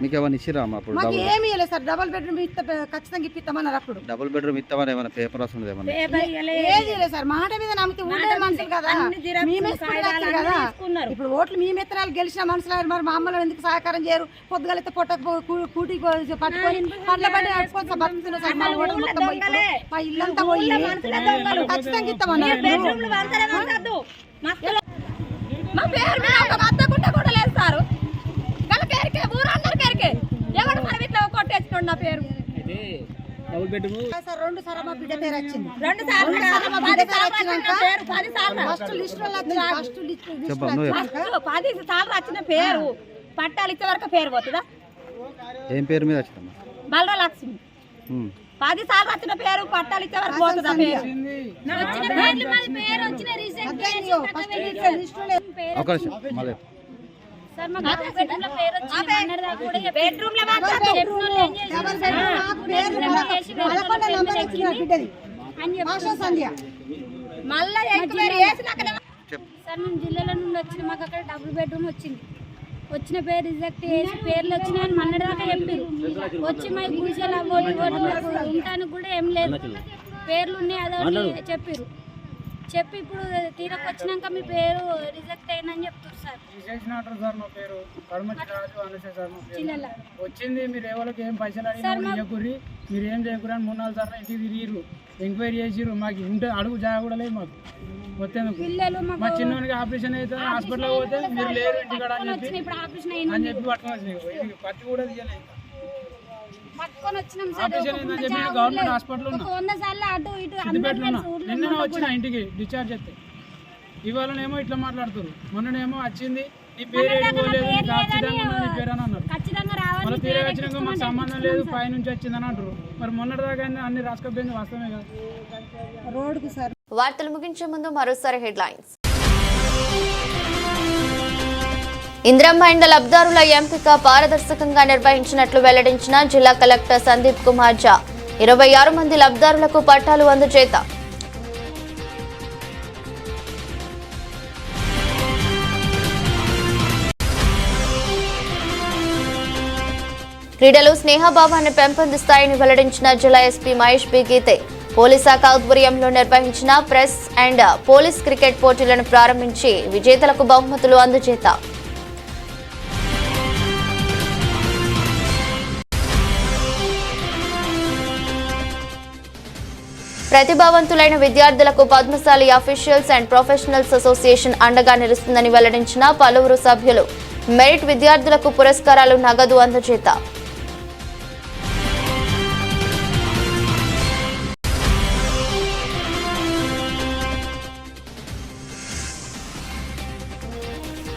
మీకు ఏమైనా ఇచ్చిరా అప్పుడు? మాకు ఏమి ఇవ్వలేదు సార్. డబుల్ బెడ్రూమ్ ఖచ్చితంగా ఇప్పిస్తామన్నారు. అప్పుడు డబుల్ బెడ్రూమ్ ఇస్తామని ఏమైనా పేపర్ వస్తుంది? ఏమన్నా ఏది లేదు సార్. మాట మీద నమ్మితే ఉండే మనుషులు కదా, మేమే కదా. ఇప్పుడు ఓట్లు మేము ఎత్తనాలు గెలిచిన మనుషులు మరి మా అమ్మలో ఎందుకు సహకారం చేయరు? పొద్దుగలైతే పొట్ట కూటి పట్టుకొని పండ్ల బండి నడుచుకొని బతుకుతున్నారు సార్. మా ఓట్లు మొత్తం మా ఇల్లంతా పోయి ఖచ్చితంగా ఇస్తామన్నారు. మా పేరు మీద ఒక అద్దగుంట కూడా లేదు సార్. వాళ్ళ పేరుకే ఊరందరి పేరుకే ఎవరు మనం ఇట్లా కొట్టేసుకోండి నా పేరు. డబుల్ బెడ్రూమ్ సార్ 2 సార్లు మా బిడ్డ పేరు వచ్చింది. 2 సార్లు మా బిడ్డ పేరు వచ్చినాక 10 సార్లు ఫస్ట్ లిస్ట్ లో వచ్చింది. ఫస్ట్ లిస్ట్ 10 సార్లు వచ్చిన పేరు పట్టాలు ఇచ్చే వరకు పేరు పోతుందా? ఏం పేరు మీద వచ్చిందమ్మా? బల్రా లక్ష్మి. 10 సార్లు వచ్చిన పేరు పట్టాలు ఇచ్చే వరకు పోతుందా? పేరు వచ్చిన పేర్లు మన పేరు వచ్చిన రిజెక్ట్ చేసి లిస్ట్ లో ఒక నిమిషం మళ్ళీ సార్ మా బెడ్రూమ్ లో పేరు వచ్చింది. అన్నర్ దాకా కూడా బెడ్రూమ్ లో మాత్రం చెప్తున్నారు ఏం చేశారు? నాకు పేరు చేసి వాళ్ళకొండ నంబర్ ఇచ్చిన బిడ్డది భాషా సంధ్య మళ్ళా పేరు వేసినాక సార్ మేము జిల్లాల నుండి వచ్చిన మాకు అక్కడ డబుల్ బెడ్రూమ్ వచ్చింది. వచ్చిన పేరు రిజెక్ట్ చేసి పేర్లు వచ్చినాయని మొన్నటి దాకా చెప్పారు. వచ్చి మా గుడిసెలు ఉండటానికి కూడా ఏం లేదు, పేర్లు ఉన్నాయి అదొకటి చెప్పారు. చెప్పి ఇప్పుడు తీరకు వచ్చినాక మీ పేరు రిజెక్ట్ అయిందని చెప్తారు సార్. తీసేసినట్టు సార్ మా పేరు కడమంచి రాజు అనేసే సార్ మా పేరు వచ్చింది. మీరు ఎవరికి ఏం పైసలు అడిగినకుర్రి, మీరు ఏం చేయకూడదు అని 3-4 సార్లు ఇంటికి తిరిగిరు, ఎంక్వైరీ చేసిరు. మాకు ఇంటి అడుగు జాగా కూడా లేదు మాకు. వచ్చేందుకు మా చిన్నోనికి ఆపరేషన్ అయితే హాస్పిటల్ పోతే మీరు లేరు ఇంటికాడ అని చెప్పి పట్టుకొని వచ్చినాయి. పత్తి కూడా తీయలేదు. గవర్నమెంట్ హాస్పిటల్ నిన్న వచ్చిన ఇంటికి డిశ్చార్జ్ అయితే, ఇవాళనేమో ఇట్లా మాట్లాడుతారు. మొన్ననేమో వచ్చింది నీ పేరు ఏడుకోలేదు, ఖచ్చితంగా నీ పేరు అని అన్నారు. మళ్ళీ పేరు వచ్చినాక మాకు సంబంధం లేదు, పైనుంచి వచ్చిందని అంటారు. మరి మొన్నటి దాకా అన్ని రాసుకపోయింది వాస్తవమే కదా. రోడ్డుకు సార్. వార్తలు ముగించే ముందు మరోసారి హెడ్లైన్స్. ఇందిరమ్మ ఇండ్ల లబ్ధిదారుల ఎంపిక పారదర్శకంగా నిర్వహించినట్లు వెల్లడించిన జిల్లా కలెక్టర్ సందీప్ కుమార్ ఝా. 26 మంది లబ్ధిదారులకు పట్టాలు అందజేత. క్రీడలు స్నేహభావాన్ని పెంపొందిస్తాయని వెల్లడించిన జిల్లా ఎస్పీ మహేష్ బి గీతే. పోలీస్ శాఖ ఆధ్వర్యంలో నిర్వహించిన ప్రెస్ అండ్ పోలీస్ క్రికెట్ పోటీలను ప్రారంభించి విజేతలకు బహుమతులు అందజేత. ప్రతిభావంతులైన విద్యార్థులకు Padmashali officials and professionals association అండగా నిలుస్తుందని వెల్లడించిన పలువురు సభ్యులు. మెరిట్ విద్యార్థులకు పురస్కారాలు, నగదు అందజేత.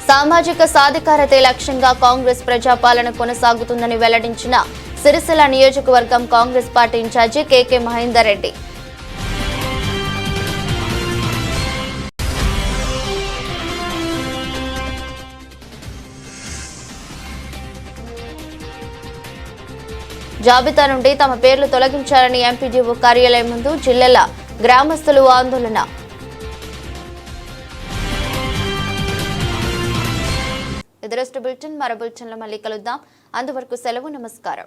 సామాజిక సాధికారతే లక్ష్యంగా కాంగ్రెస్ ప్రజాపాలన కొనసాగుతుందని వెల్లడించిన సిరిసిల్ల నియోజకవర్గం కాంగ్రెస్ పార్టీ ఇన్ఛార్జి కేకే మహేందర్ రెడ్డి. జాబితా నుండి తమ పేర్లు తొలగించాలని ఎంపీడీఓ కార్యాలయం ముందు జిల్లాల గ్రామస్తులు ఆందోళన. ఇది బులెటిన్. మరో బులెటిన్లో మళ్ళీ కలుద్దాం. అంతవరకు సెలవు. నమస్కారం.